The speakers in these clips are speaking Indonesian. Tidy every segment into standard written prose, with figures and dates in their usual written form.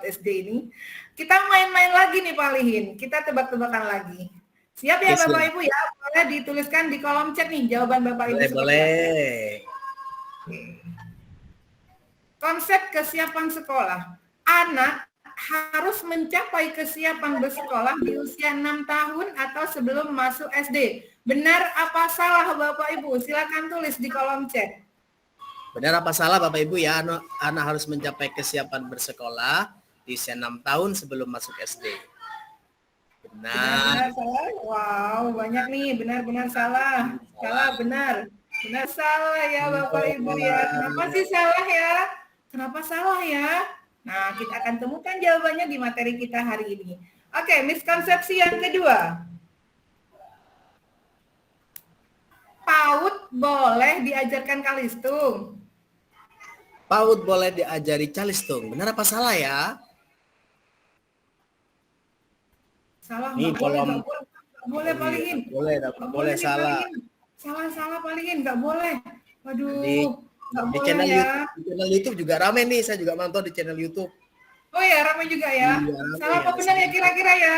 SD ini. Kita main-main lagi nih Pak Lihin. Kita tebak-tebakan lagi. Siap ya Bapak Ibu ya? Boleh dituliskan di kolom chat nih jawaban Bapak Ibu. Boleh. Konsep kesiapan sekolah. Anak harus mencapai kesiapan bersekolah di usia 6 tahun atau sebelum masuk SD. Benar apa salah Bapak Ibu? Silakan tulis di kolom chat. Benar apa salah Bapak Ibu ya? Anak harus mencapai kesiapan bersekolah di usia 6 tahun sebelum masuk SD. Benar, salah. Wow, banyak nih. Benar-benar salah. Salah, benar. Benar, salah ya Bapak Ibu ya. Kenapa sih salah ya? Kenapa salah ya? Nah, kita akan temukan jawabannya di materi kita hari ini. Oke, miskonsepsi yang kedua. PAUD boleh diajarkan kalistung. PAUD boleh diajari calistung. Benar apa salah ya? Salah, Nih kolom boleh Palingin. Boleh salah. Salah Palingin, nggak boleh. Waduh, nggak di boleh channel ya. YouTube, di channel YouTube juga rame nih, saya juga mantau di channel YouTube. Oh ya, ramai juga ya. Iya, salah apa benar ya kira-kira ya?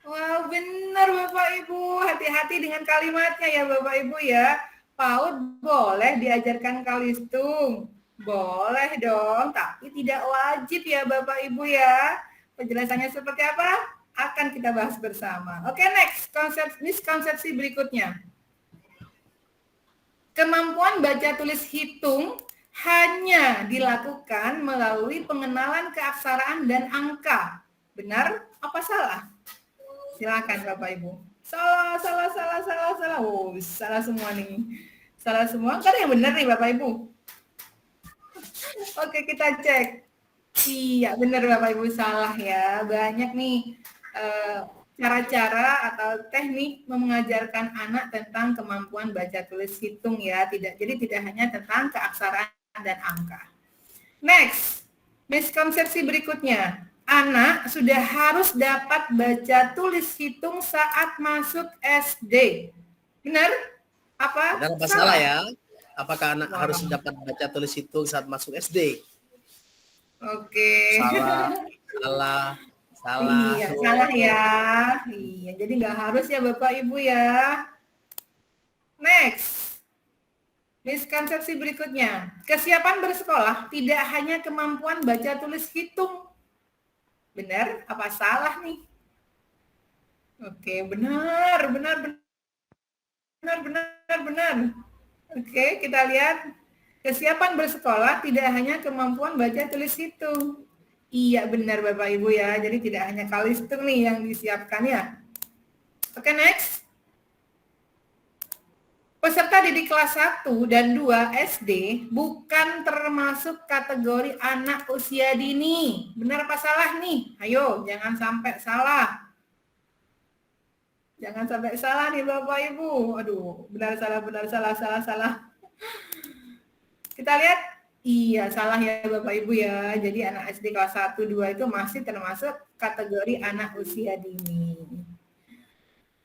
Wow, benar Bapak Ibu. Hati-hati dengan kalimatnya ya Bapak Ibu ya. PAUD boleh diajarkan kalistung. Boleh dong, tapi tidak wajib ya Bapak Ibu ya. Penjelasannya seperti apa? Akan kita bahas bersama. Oke, next. Miskonsepsi berikutnya. Kemampuan baca tulis hitung hanya dilakukan melalui pengenalan keaksaraan dan angka. Benar apa salah? Silakan Bapak Ibu. Salah. Oh, salah semua nih. Salah semua. Kan yang benar nih Bapak Ibu. Oke, kita cek. Iya, benar Bapak Ibu, salah ya. Banyak nih cara-cara atau teknik mengajarkan anak tentang kemampuan baca tulis hitung ya. Jadi tidak hanya tentang keaksaraan dan angka. Next, miskonsepsi berikutnya. Anak sudah harus dapat baca tulis hitung saat masuk SD. Benar? Apa? Benar apa salah ya? Apakah anak harus dapat baca tulis hitung saat masuk SD? Oke. Salah. Iya, salah ya. Iya, jadi nggak harus ya Bapak Ibu ya. Next. Miskonsepsi berikutnya. Kesiapan bersekolah tidak hanya kemampuan baca tulis hitung. Benar apa salah nih? Oke, benar. Oke, kita lihat. Kesiapan bersekolah tidak hanya kemampuan baca tulis hitung. Iya, benar Bapak Ibu ya. Jadi tidak hanya kalistung nih yang disiapkan ya. Oke, next. Peserta didik kelas 1 dan 2 SD bukan termasuk kategori anak usia dini. Benar apa salah nih? Ayo, jangan sampai salah. Jangan sampai salah nih Bapak Ibu. Aduh, benar salah. Kita lihat, iya salah ya Bapak Ibu ya. Jadi anak SD kelas 1, 2 itu masih termasuk kategori anak usia dini.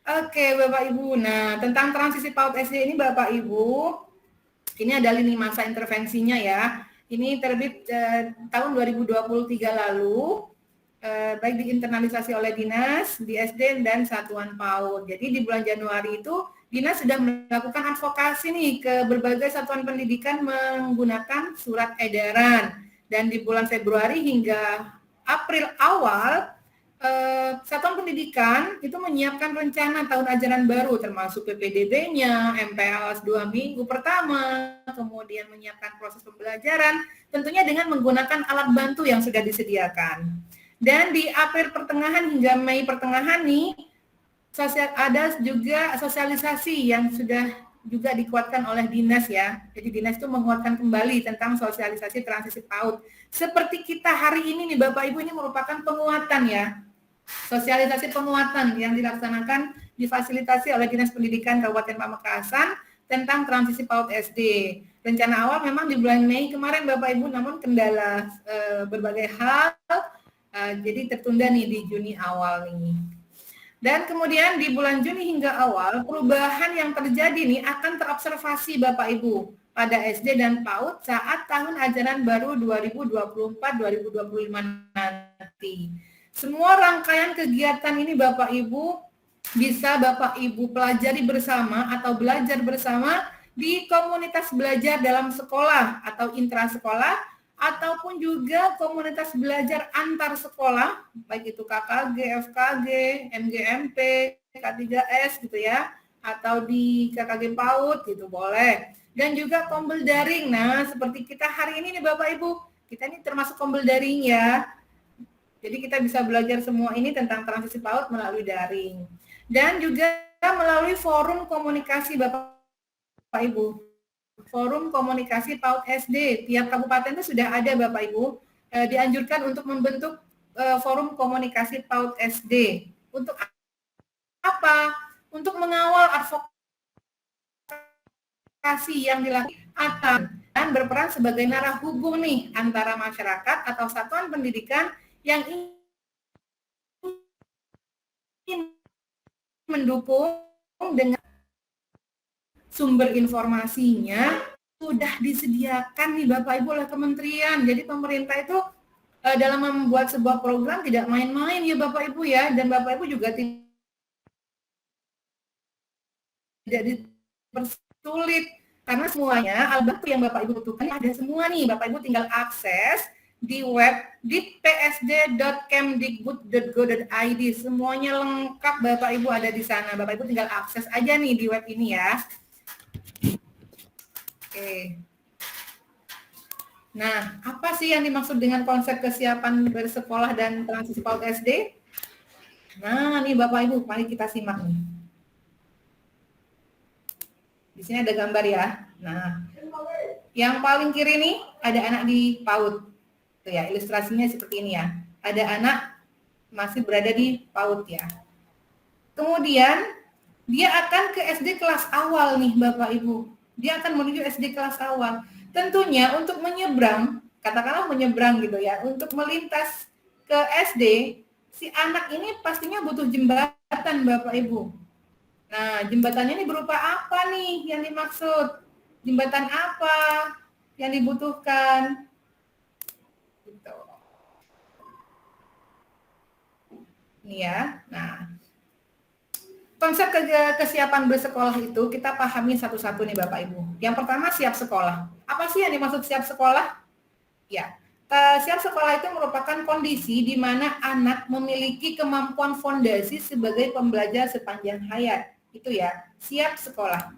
Oke Bapak Ibu, nah tentang transisi PAUD SD ini Bapak Ibu, ini ada lini masa intervensinya ya. Ini terbit tahun 2023 lalu, baik diinternalisasi oleh dinas, di SD dan satuan PAUD. Jadi di bulan Januari itu dinas sudah melakukan advokasi nih ke berbagai satuan pendidikan menggunakan surat edaran. Dan di bulan Februari hingga April awal, satuan pendidikan itu menyiapkan rencana tahun ajaran baru termasuk PPDB-nya, MPLS 2 minggu pertama, kemudian menyiapkan proses pembelajaran, tentunya dengan menggunakan alat bantu yang sudah disediakan. Dan di April pertengahan hingga Mei pertengahan nih, ada juga sosialisasi yang sudah juga dikuatkan oleh dinas ya. Jadi dinas itu menguatkan kembali tentang sosialisasi transisi PAUD. Seperti kita hari ini nih Bapak Ibu, ini merupakan penguatan ya. Sosialisasi penguatan yang dilaksanakan difasilitasi oleh Dinas Pendidikan Kabupaten Pamekasan tentang transisi PAUD SD. Rencana awal memang di bulan Mei kemarin Bapak Ibu, namun kendala berbagai hal jadi tertunda nih di Juni awal nih. Dan kemudian di bulan Juni hingga awal perubahan yang terjadi nih akan terobservasi Bapak Ibu. pada SD dan PAUD saat tahun ajaran baru 2024-2025 nanti. Semua rangkaian kegiatan ini Bapak Ibu bisa Bapak Ibu pelajari bersama atau belajar bersama di komunitas belajar dalam sekolah atau intrasekolah, ataupun juga komunitas belajar antar sekolah, baik itu KKG, FKG, MGMP, K3S gitu ya, atau di KKG PAUD gitu boleh. Dan juga kombel daring. Nah, seperti kita hari ini nih Bapak Ibu, kita ini termasuk kombel daring ya. Jadi kita bisa belajar semua ini tentang transisi PAUD melalui daring. Dan juga melalui forum komunikasi Bapak Ibu. Forum komunikasi PAUD SD. Tiap kabupaten itu sudah ada Bapak Ibu. Dianjurkan untuk membentuk forum komunikasi PAUD SD. Untuk apa? Untuk mengawal advokasi yang dilakukan dan berperan sebagai narah hubung nih antara masyarakat atau satuan pendidikan yang ingin mendukung dengan sumber informasinya sudah disediakan nih Bapak Ibu oleh kementerian. Jadi pemerintah itu dalam membuat sebuah program tidak main-main ya Bapak Ibu ya, dan Bapak Ibu juga tidak dipersulit karena semuanya alat yang Bapak Ibu butuhkan ada semua nih. Bapak Ibu tinggal akses di web di psd.kemdikbud.go.id. Semuanya lengkap Bapak Ibu ada di sana. Bapak Ibu tinggal akses aja nih di web ini ya. Oke. Nah, apa sih yang dimaksud dengan konsep kesiapan bersekolah dan transisi PAUD SD? Nah, nih Bapak Ibu, mari kita simak nih. Di sini ada gambar ya. Nah, yang paling kiri nih ada anak di PAUD. Tuh ya, ilustrasinya seperti ini ya. Ada anak masih berada di PAUD ya. Kemudian dia akan ke SD kelas awal nih Bapak Ibu. Dia akan menuju SD kelas awal. Tentunya untuk menyeberang, katakanlah menyeberang gitu ya, untuk melintas ke SD, si anak ini pastinya butuh jembatan Bapak Ibu. Nah, jembatannya ini berupa apa nih yang dimaksud? Jembatan apa yang dibutuhkan? Gitu. Ini ya. Nah, konsep kesiapan bersekolah itu kita pahami satu-satu nih Bapak Ibu. Yang pertama siap sekolah. Apa sih yang dimaksud siap sekolah? Ya, siap sekolah itu merupakan kondisi di mana anak memiliki kemampuan fondasi sebagai pembelajar sepanjang hayat. Itu ya, siap sekolah.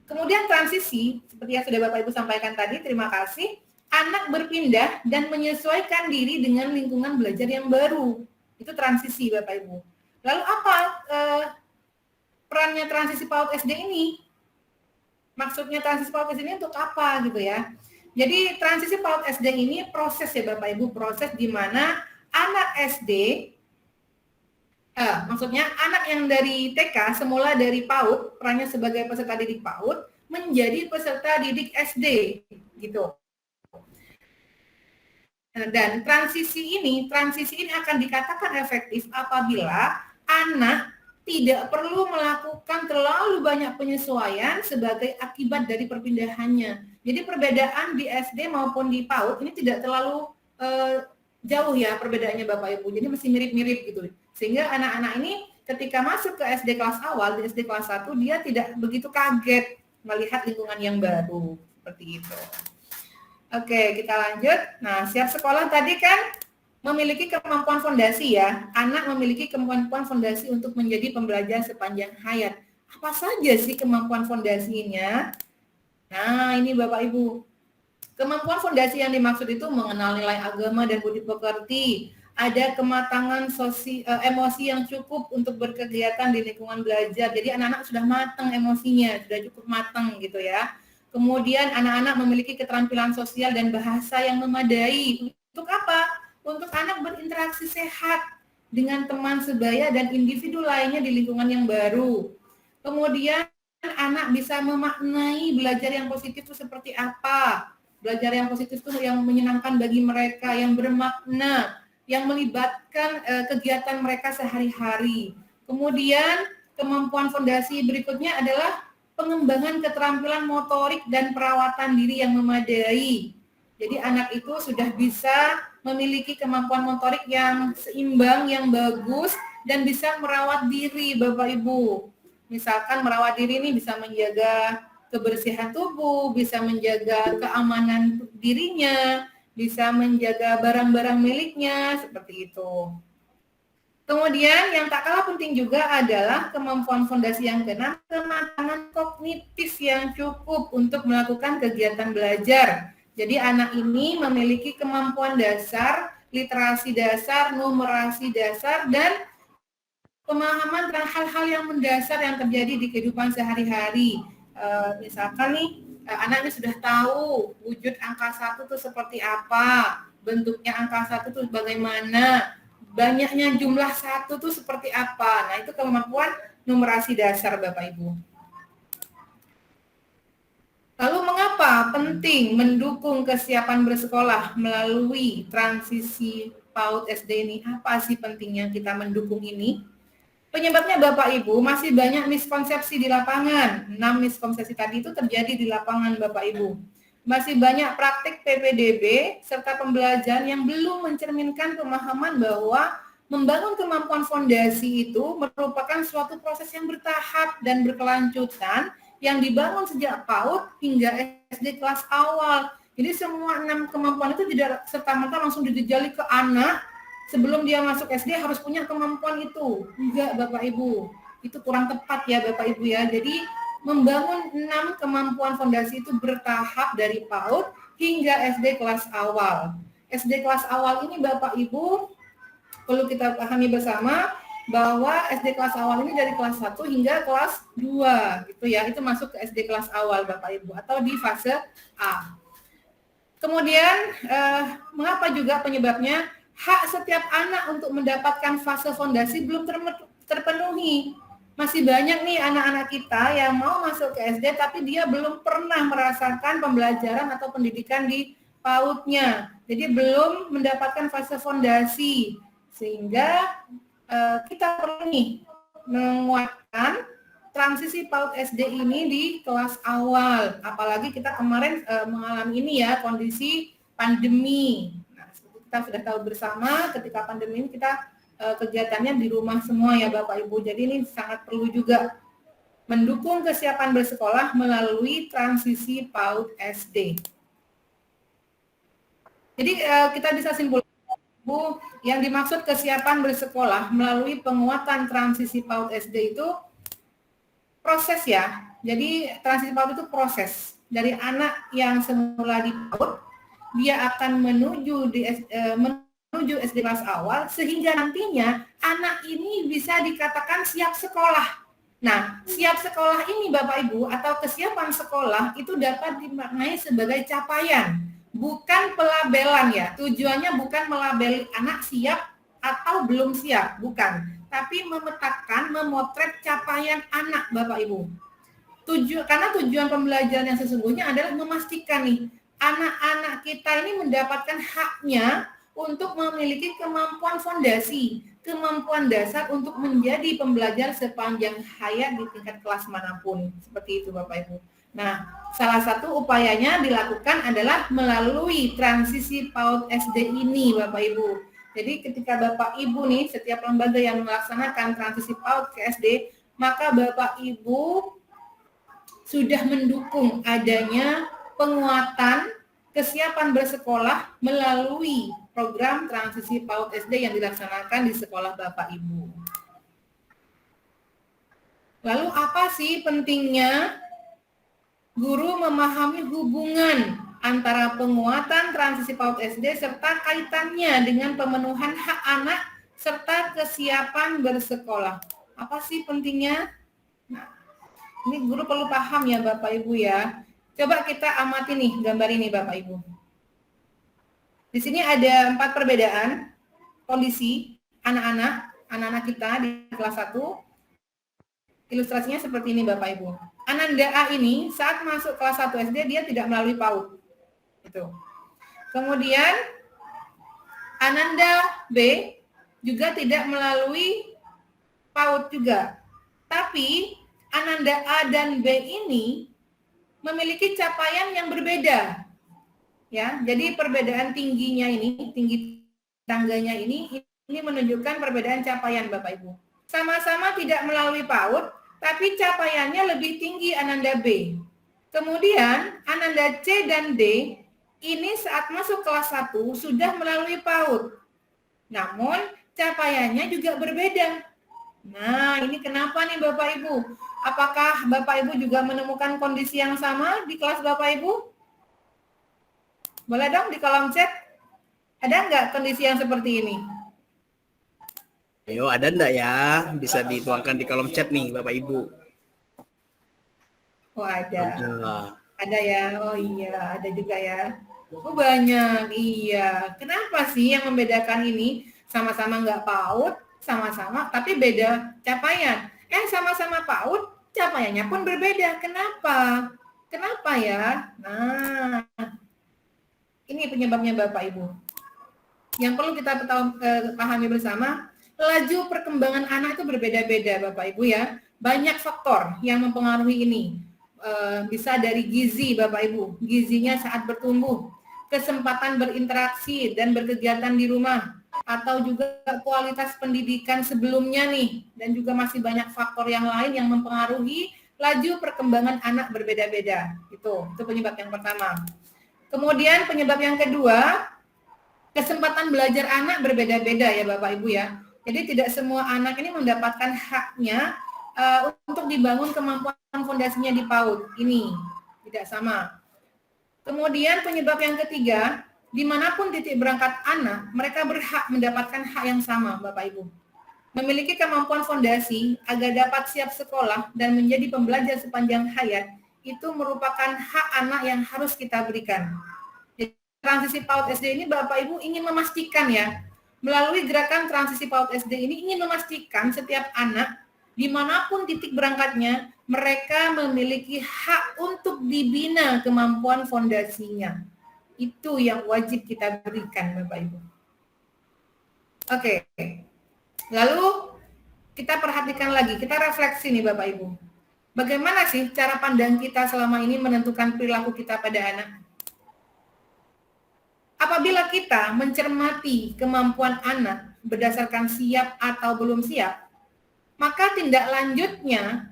Kemudian transisi, seperti yang sudah Bapak Ibu sampaikan tadi, terima kasih. Anak berpindah dan menyesuaikan diri dengan lingkungan belajar yang baru. Itu transisi Bapak Ibu. Lalu apa perannya transisi PAUD SD ini? Maksudnya transisi PAUD SD ini untuk apa gitu ya? Jadi transisi PAUD SD ini proses ya Bapak Ibu, proses di mana anak SD, maksudnya anak yang dari TK semula dari PAUD, perannya sebagai peserta didik PAUD, menjadi peserta didik SD gitu. Dan transisi ini akan dikatakan efektif apabila anak tidak perlu melakukan terlalu banyak penyesuaian sebagai akibat dari perpindahannya. Jadi perbedaan di SD maupun di PAUD ini tidak terlalu jauh ya perbedaannya Bapak Ibu. Jadi masih mirip-mirip gitu. Sehingga anak-anak ini ketika masuk ke SD kelas awal, di SD kelas 1, dia tidak begitu kaget melihat lingkungan yang baru. Seperti itu. Oke, kita lanjut. Nah, siap sekolah tadi kan memiliki kemampuan fondasi ya. Anak memiliki kemampuan fondasi untuk menjadi pembelajar sepanjang hayat. Apa saja sih kemampuan fondasinya? Nah, ini Bapak Ibu. Kemampuan fondasi yang dimaksud itu mengenal nilai agama dan budi pekerti. Ada kematangan emosi yang cukup untuk berkegiatan di lingkungan belajar. Jadi anak-anak sudah matang emosinya, sudah cukup matang gitu ya. Kemudian anak-anak memiliki keterampilan sosial dan bahasa yang memadai. Untuk apa? Untuk anak berinteraksi sehat dengan teman sebaya dan individu lainnya di lingkungan yang baru. Kemudian anak bisa memaknai belajar yang positif itu seperti apa. Belajar yang positif itu yang menyenangkan bagi mereka, yang bermakna, yang melibatkan kegiatan mereka sehari-hari. Kemudian kemampuan fondasi berikutnya adalah pengembangan keterampilan motorik dan perawatan diri yang memadai. Jadi anak itu sudah bisa memiliki kemampuan motorik yang seimbang, yang bagus, dan bisa merawat diri, Bapak Ibu. Misalkan merawat diri ini bisa menjaga kebersihan tubuh, bisa menjaga keamanan dirinya, bisa menjaga barang-barang miliknya, seperti itu. Kemudian yang tak kalah penting juga adalah kemampuan fondasi yang keenam, kematangan kognitif yang cukup untuk melakukan kegiatan belajar. Jadi anak ini memiliki kemampuan dasar, literasi dasar, numerasi dasar, dan pemahaman tentang hal-hal yang mendasar yang terjadi di kehidupan sehari-hari. Misalkan nih, anaknya sudah tahu wujud angka 1 itu seperti apa, bentuknya angka 1 itu bagaimana, banyaknya jumlah 1 itu seperti apa. Nah, itu kemampuan numerasi dasar, Bapak Ibu. Lalu mengapa penting mendukung kesiapan bersekolah melalui transisi PAUD SD ini? Apa sih pentingnya kita mendukung ini? Penyebabnya Bapak Ibu masih banyak miskonsepsi di lapangan. 6 miskonsepsi tadi itu terjadi di lapangan Bapak Ibu. Masih banyak praktik PPDB serta pembelajaran yang belum mencerminkan pemahaman bahwa membangun kemampuan fondasi itu merupakan suatu proses yang bertahap dan berkelanjutan yang dibangun sejak PAUD hingga SD kelas awal. Jadi semua 6 kemampuan itu tidak serta-merta langsung dijejali ke anak. Sebelum dia masuk SD harus punya kemampuan itu. Enggak, Bapak Ibu. Itu kurang tepat ya, Bapak Ibu ya. Jadi membangun 6 kemampuan fondasi itu bertahap dari PAUD hingga SD kelas awal. SD kelas awal ini Bapak Ibu perlu kita pahami bersama bahwa SD kelas awal ini dari kelas 1 hingga kelas 2 gitu ya. Itu masuk ke SD kelas awal Bapak Ibu atau di fase A. Kemudian mengapa juga penyebabnya? Hak setiap anak untuk mendapatkan fase fondasi belum terpenuhi. Masih banyak nih anak-anak kita yang mau masuk ke SD tapi dia belum pernah merasakan pembelajaran atau pendidikan di PAUD-nya. Jadi belum mendapatkan fase fondasi. Sehingga kita perlu nih menguatkan transisi PAUD SD ini di kelas awal. Apalagi kita kemarin mengalami ini ya, kondisi pandemi. Kita sudah tahu bersama ketika pandemi ini kita kegiatannya di rumah semua ya Bapak Ibu. Jadi ini sangat perlu juga mendukung kesiapan bersekolah melalui transisi PAUD SD. Jadi kita bisa simpulkan Bu, yang dimaksud kesiapan bersekolah melalui penguatan transisi PAUD SD itu proses ya. Jadi transisi PAUD itu proses dari anak yang semula di PAUD dia akan menuju SD kelas awal sehingga nantinya anak ini bisa dikatakan siap sekolah. Nah, siap sekolah ini Bapak Ibu atau kesiapan sekolah itu dapat dimaknai sebagai capaian, bukan pelabelan ya. Tujuannya bukan melabeli anak siap atau belum siap, bukan. Tapi memetakan, memotret capaian anak Bapak Ibu. Karena tujuan pembelajaran yang sesungguhnya adalah memastikan nih anak-anak kita ini mendapatkan haknya untuk memiliki kemampuan fondasi, kemampuan dasar untuk menjadi pembelajar sepanjang hayat di tingkat kelas manapun. Seperti itu Bapak Ibu. Nah, salah satu upayanya dilakukan adalah melalui transisi PAUD SD ini Bapak Ibu. Jadi ketika Bapak Ibu nih, setiap lembaga yang melaksanakan transisi PAUD ke SD, maka Bapak Ibu sudah mendukung adanya penguatan kesiapan bersekolah melalui program transisi PAUD SD yang dilaksanakan di sekolah Bapak Ibu. Lalu apa sih pentingnya guru memahami hubungan antara penguatan transisi PAUD SD serta kaitannya dengan pemenuhan hak anak serta kesiapan bersekolah? Apa sih pentingnya? Nah, ini guru perlu paham ya Bapak Ibu ya. Coba kita amati nih gambar ini Bapak Ibu. Di sini ada 4 perbedaan kondisi anak-anak kita di kelas 1. Ilustrasinya seperti ini Bapak Ibu. Ananda A ini saat masuk kelas 1 SD dia tidak melalui PAUD. Itu. Kemudian Ananda B juga tidak melalui PAUD juga. Tapi Ananda A dan B ini memiliki capaian yang berbeda. Ya, jadi perbedaan tingginya ini, tinggi tangganya ini menunjukkan perbedaan capaian Bapak Ibu. Sama-sama tidak melalui PAUD, tapi capaiannya lebih tinggi Ananda B. Kemudian Ananda C dan D ini saat masuk kelas 1 sudah melalui PAUD. Namun capaiannya juga berbeda. Nah, ini kenapa nih Bapak Ibu? Apakah Bapak Ibu juga menemukan kondisi yang sama di kelas Bapak Ibu? Boleh dong di kolom chat. Ada nggak kondisi yang seperti ini? Ayo, ada enggak ya? Bisa dituangkan di kolom chat nih, Bapak Ibu. Oh, ada. Ada. Ada ya? Oh iya, ada juga ya. Oh banyak, iya. Kenapa sih yang membedakan ini? Sama-sama nggak PAUD, sama-sama, tapi beda capaian. Sama-sama PAUD, capaiannya pun berbeda. Kenapa? Kenapa ya? Nah, ini penyebabnya Bapak Ibu. Yang perlu kita pahami bersama, laju perkembangan anak itu berbeda-beda Bapak Ibu ya. Banyak faktor yang mempengaruhi ini. Bisa dari gizi Bapak Ibu, gizinya saat bertumbuh, kesempatan berinteraksi dan berkegiatan di rumah, atau juga kualitas pendidikan sebelumnya nih, dan juga masih banyak faktor yang lain yang mempengaruhi laju perkembangan anak berbeda-beda. Itu penyebab yang pertama. Kemudian penyebab yang kedua, kesempatan belajar anak berbeda-beda ya Bapak Ibu ya. Jadi tidak semua anak ini mendapatkan haknya untuk dibangun kemampuan fondasinya di PAUD. Ini tidak sama. Kemudian penyebab yang ketiga, dimanapun titik berangkat anak, mereka berhak mendapatkan hak yang sama Bapak Ibu. Memiliki kemampuan fondasi agar dapat siap sekolah dan menjadi pembelajar sepanjang hayat, itu merupakan hak anak yang harus kita berikan. Jadi, transisi PAUD SD ini Bapak Ibu ingin memastikan ya, melalui gerakan transisi PAUD SD ini ingin memastikan setiap anak dimanapun titik berangkatnya, mereka memiliki hak untuk dibina kemampuan fondasinya. Itu yang wajib kita berikan Bapak Ibu. Oke. Lalu kita perhatikan lagi, kita refleksi nih Bapak Ibu. Bagaimana sih cara pandang kita selama ini menentukan perilaku kita pada anak? Apabila kita mencermati kemampuan anak berdasarkan siap atau belum siap, maka tindak lanjutnya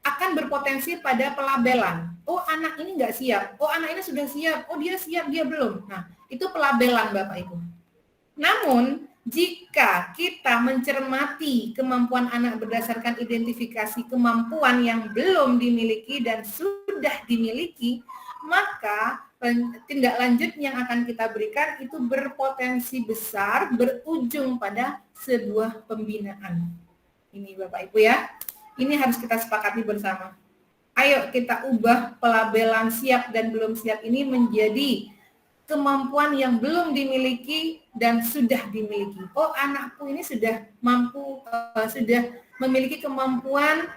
akan berpotensi pada pelabelan. Oh, anak ini nggak siap. Oh, anak ini sudah siap. Oh, dia siap, dia belum. Nah, itu pelabelan Bapak Ibu. Namun, jika kita mencermati kemampuan anak berdasarkan identifikasi kemampuan yang belum dimiliki dan sudah dimiliki, maka tindak lanjut yang akan kita berikan itu berpotensi besar berujung pada sebuah pembinaan. Ini Bapak Ibu ya, ini harus kita sepakati bersama. Ayo kita ubah pelabelan siap dan belum siap ini menjadi kemampuan yang belum dimiliki dan sudah dimiliki. Oh, anakku ini sudah mampu, sudah memiliki kemampuan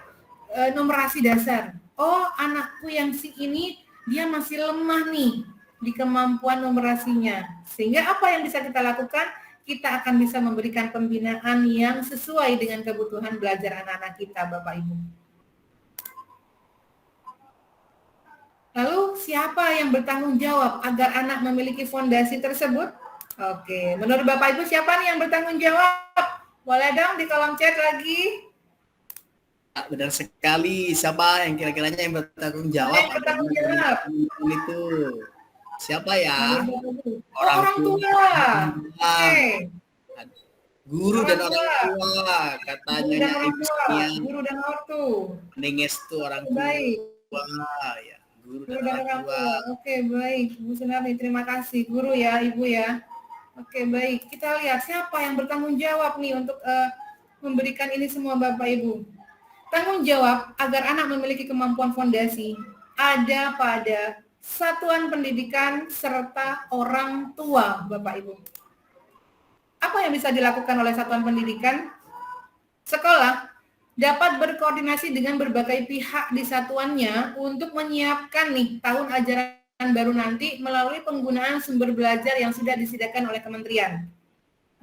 numerasi dasar. Oh, anakku yang si ini dia masih lemah nih di kemampuan numerasinya. Sehingga apa yang bisa kita lakukan? Kita akan bisa memberikan pembinaan yang sesuai dengan kebutuhan belajar anak-anak kita, Bapak Ibu. Lalu siapa yang bertanggung jawab agar anak memiliki fondasi tersebut? Oke, menurut Bapak Ibu siapa nih yang bertanggung jawab? Boleh dong di kolom chat lagi. Benar sekali. Siapa yang kira-kiranya yang bertanggung jawab? Yang bertanggung jawab. Itu siapa ya? Orang tua. Oke. Guru dan orang tua, katanya guru dan ortu. Mengestu orang tua. Baik. Ya, guru dan orang tua. Oke, baik. Bu Sunarni, terima kasih. Guru ya, Ibu ya. Oke, baik. Kita lihat siapa yang bertanggung jawab nih untuk memberikan ini semua Bapak Ibu. Tanggung jawab agar anak memiliki kemampuan fondasi ada pada satuan pendidikan serta orang tua, Bapak Ibu. Apa yang bisa dilakukan oleh satuan pendidikan? Sekolah dapat berkoordinasi dengan berbagai pihak di satuannya untuk menyiapkan nih tahun ajaran baru nanti melalui penggunaan sumber belajar yang sudah disediakan oleh kementerian.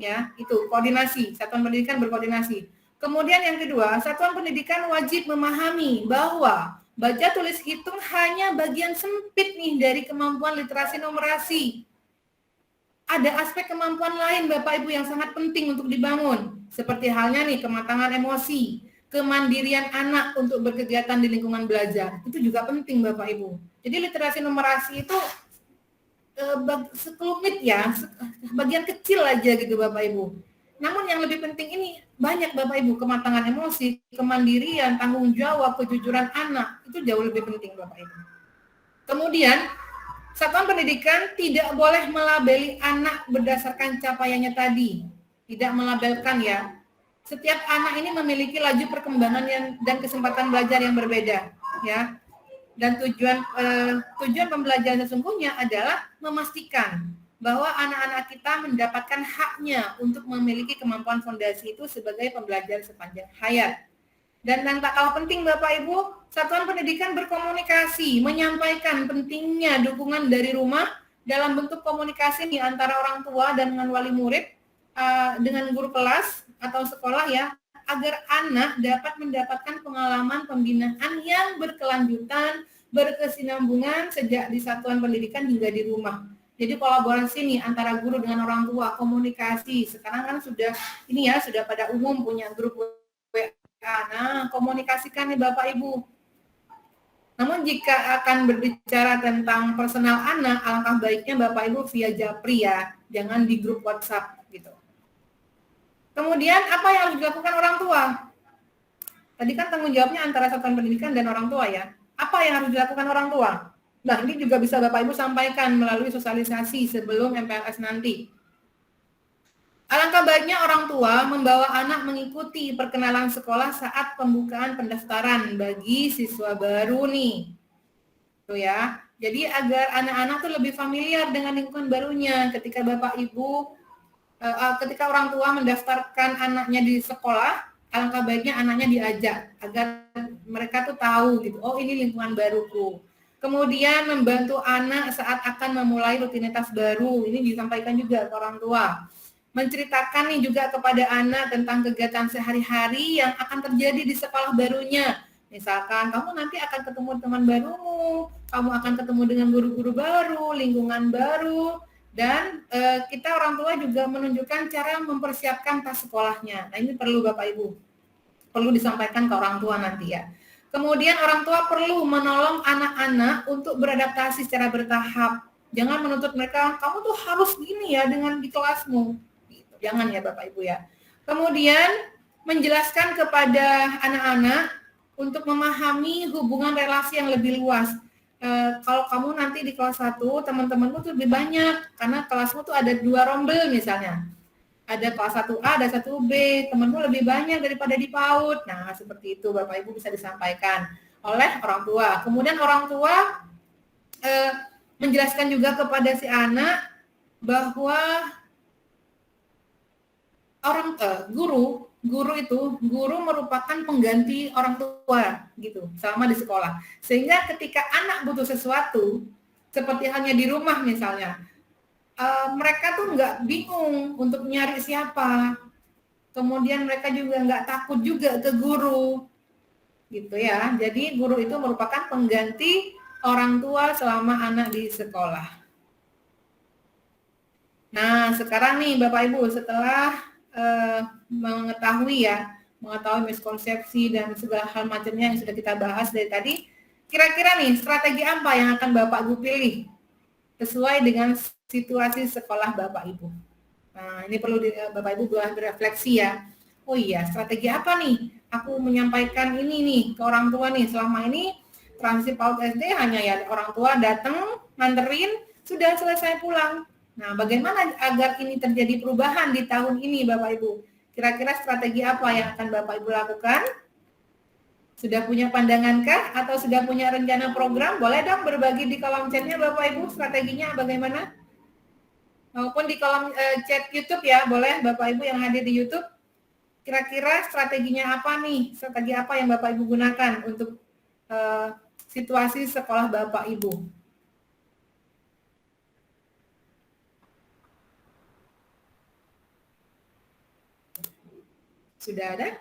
Ya, itu koordinasi, satuan pendidikan berkoordinasi. Kemudian yang kedua, satuan pendidikan wajib memahami bahwa baca tulis hitung hanya bagian sempit nih dari kemampuan literasi numerasi. Ada aspek kemampuan lain Bapak Ibu yang sangat penting untuk dibangun, seperti halnya nih kematangan emosi, kemandirian anak untuk berkegiatan di lingkungan belajar. Itu juga penting Bapak Ibu. Jadi literasi numerasi itu sekelumit ya, bagian kecil aja gitu Bapak Ibu. Namun yang lebih penting ini banyak Bapak Ibu, kematangan emosi, kemandirian, tanggung jawab, kejujuran anak, itu jauh lebih penting Bapak Ibu. Kemudian satuan pendidikan tidak boleh melabeli anak berdasarkan capaiannya tadi. Tidak melabelkan ya. Setiap anak ini memiliki laju perkembangan dan kesempatan belajar yang berbeda, ya. Dan tujuan pembelajaran sesungguhnya adalah memastikan bahwa anak-anak kita mendapatkan haknya untuk memiliki kemampuan fondasi itu sebagai pembelajar sepanjang hayat. Dan yang tak kalah penting Bapak Ibu, satuan pendidikan berkomunikasi, menyampaikan pentingnya dukungan dari rumah dalam bentuk komunikasi nih antara orang tua dan dengan wali murid, dengan guru kelas atau sekolah ya, agar anak dapat mendapatkan pengalaman pembinaan yang berkelanjutan, berkesinambungan sejak di satuan pendidikan hingga di rumah. Jadi kolaborasi nih antara guru dengan orang tua, komunikasi. Sekarang kan sudah ini ya, sudah pada umum punya grup WA. Nah, komunikasikan nih Bapak Ibu. Namun jika akan berbicara tentang personal anak, alangkah baiknya Bapak Ibu via Japri ya, jangan di grup WhatsApp gitu. Kemudian apa yang harus dilakukan orang tua? Tadi kan tanggung jawabnya antara satuan pendidikan dan orang tua ya. Apa yang harus dilakukan orang tua? Nah, ini juga bisa Bapak Ibu sampaikan melalui sosialisasi sebelum MPLS nanti. Alangkah baiknya orang tua membawa anak mengikuti perkenalan sekolah saat pembukaan pendaftaran bagi siswa baru nih. Tuh ya. Jadi agar anak-anak tuh lebih familiar dengan lingkungan barunya ketika Bapak Ibu ketika orang tua mendaftarkan anaknya di sekolah, alangkah baiknya anaknya diajak agar mereka tuh tahu gitu. Oh, ini lingkungan baruku. Kemudian membantu anak saat akan memulai rutinitas baru. Ini disampaikan juga ke orang tua. Menceritakan nih juga kepada anak tentang kegiatan sehari-hari yang akan terjadi di sekolah barunya. Misalkan kamu nanti akan ketemu teman barumu, kamu akan ketemu dengan guru-guru baru, lingkungan baru, dan kita orang tua juga menunjukkan cara mempersiapkan tas sekolahnya. Nah, ini perlu Bapak Ibu, perlu disampaikan ke orang tua nanti ya. Kemudian orang tua perlu menolong anak-anak untuk beradaptasi secara bertahap. Jangan menuntut mereka, kamu tuh harus gini ya dengan di kelasmu. Gitu. Jangan ya Bapak Ibu ya. Kemudian menjelaskan kepada anak-anak untuk memahami hubungan relasi yang lebih luas. Kalau kamu nanti di kelas 1, teman-temanmu tuh lebih banyak, karena kelasmu tuh ada 2 rombel misalnya. Ada kelas 1A, ada 1B, temanmu lebih banyak daripada di PAUD. Nah, seperti itu Bapak Ibu bisa disampaikan oleh orang tua. Kemudian orang tua menjelaskan juga kepada si anak bahwa guru merupakan pengganti orang tua gitu selama di sekolah. Sehingga ketika anak butuh sesuatu, seperti halnya di rumah misalnya, mereka tuh nggak bingung untuk nyari siapa. Kemudian mereka juga nggak takut juga ke guru, gitu ya. Jadi guru itu merupakan pengganti orang tua selama anak di sekolah. Nah, sekarang nih Bapak Ibu, setelah mengetahui miskonsepsi dan segala hal macamnya yang sudah kita bahas dari tadi, kira-kira nih strategi apa yang akan Bapak Ibu pilih sesuai dengan situasi sekolah Bapak Ibu? Nah, ini perlu Bapak Ibu berefleksi ya. Oh iya, strategi apa nih? Aku menyampaikan ini nih ke orang tua nih. Selama ini transisi PAUD SD hanya ya orang tua datang, nganterin, sudah selesai pulang. Nah, bagaimana agar ini terjadi perubahan di tahun ini Bapak Ibu? Kira-kira strategi apa yang akan Bapak Ibu lakukan? Sudah punya pandangankah atau sudah punya rencana program? Boleh dong berbagi di kolom chatnya Bapak Ibu strateginya bagaimana? Maupun di kolom chat YouTube ya, boleh Bapak Ibu yang hadir di YouTube. Kira-kira strateginya apa nih? Strategi apa yang Bapak Ibu gunakan untuk situasi sekolah Bapak Ibu? Sudah ada?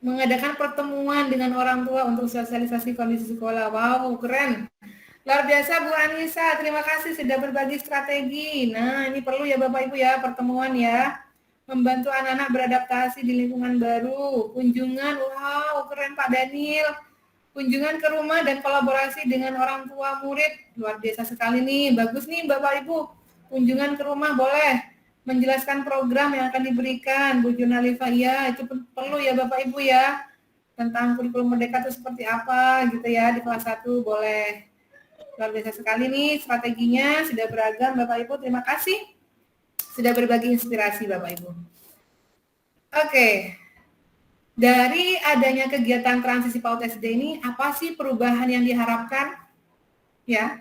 mengadakan pertemuan dengan orang tua untuk sosialisasi kondisi sekolah. Wow, keren. Luar biasa Bu Anissa, terima kasih sudah berbagi strategi. Nah, ini perlu ya Bapak Ibu ya, pertemuan ya. Membantu anak-anak beradaptasi di lingkungan baru. Kunjungan, wow, keren Pak Daniel. Kunjungan ke rumah dan kolaborasi dengan orang tua murid. Luar biasa sekali nih, bagus nih Bapak Ibu. Kunjungan ke rumah boleh. Menjelaskan program yang akan diberikan. Bu Junalifa, ya itu perlu ya Bapak Ibu ya. Tentang kurikulum merdeka itu seperti apa gitu ya, di kelas 1 boleh. Luar biasa sekali nih strateginya, sudah beragam Bapak Ibu, terima kasih sudah berbagi inspirasi Bapak Ibu. Oke, dari adanya kegiatan transisi PAUD SD ini, apa sih perubahan yang diharapkan? Ya,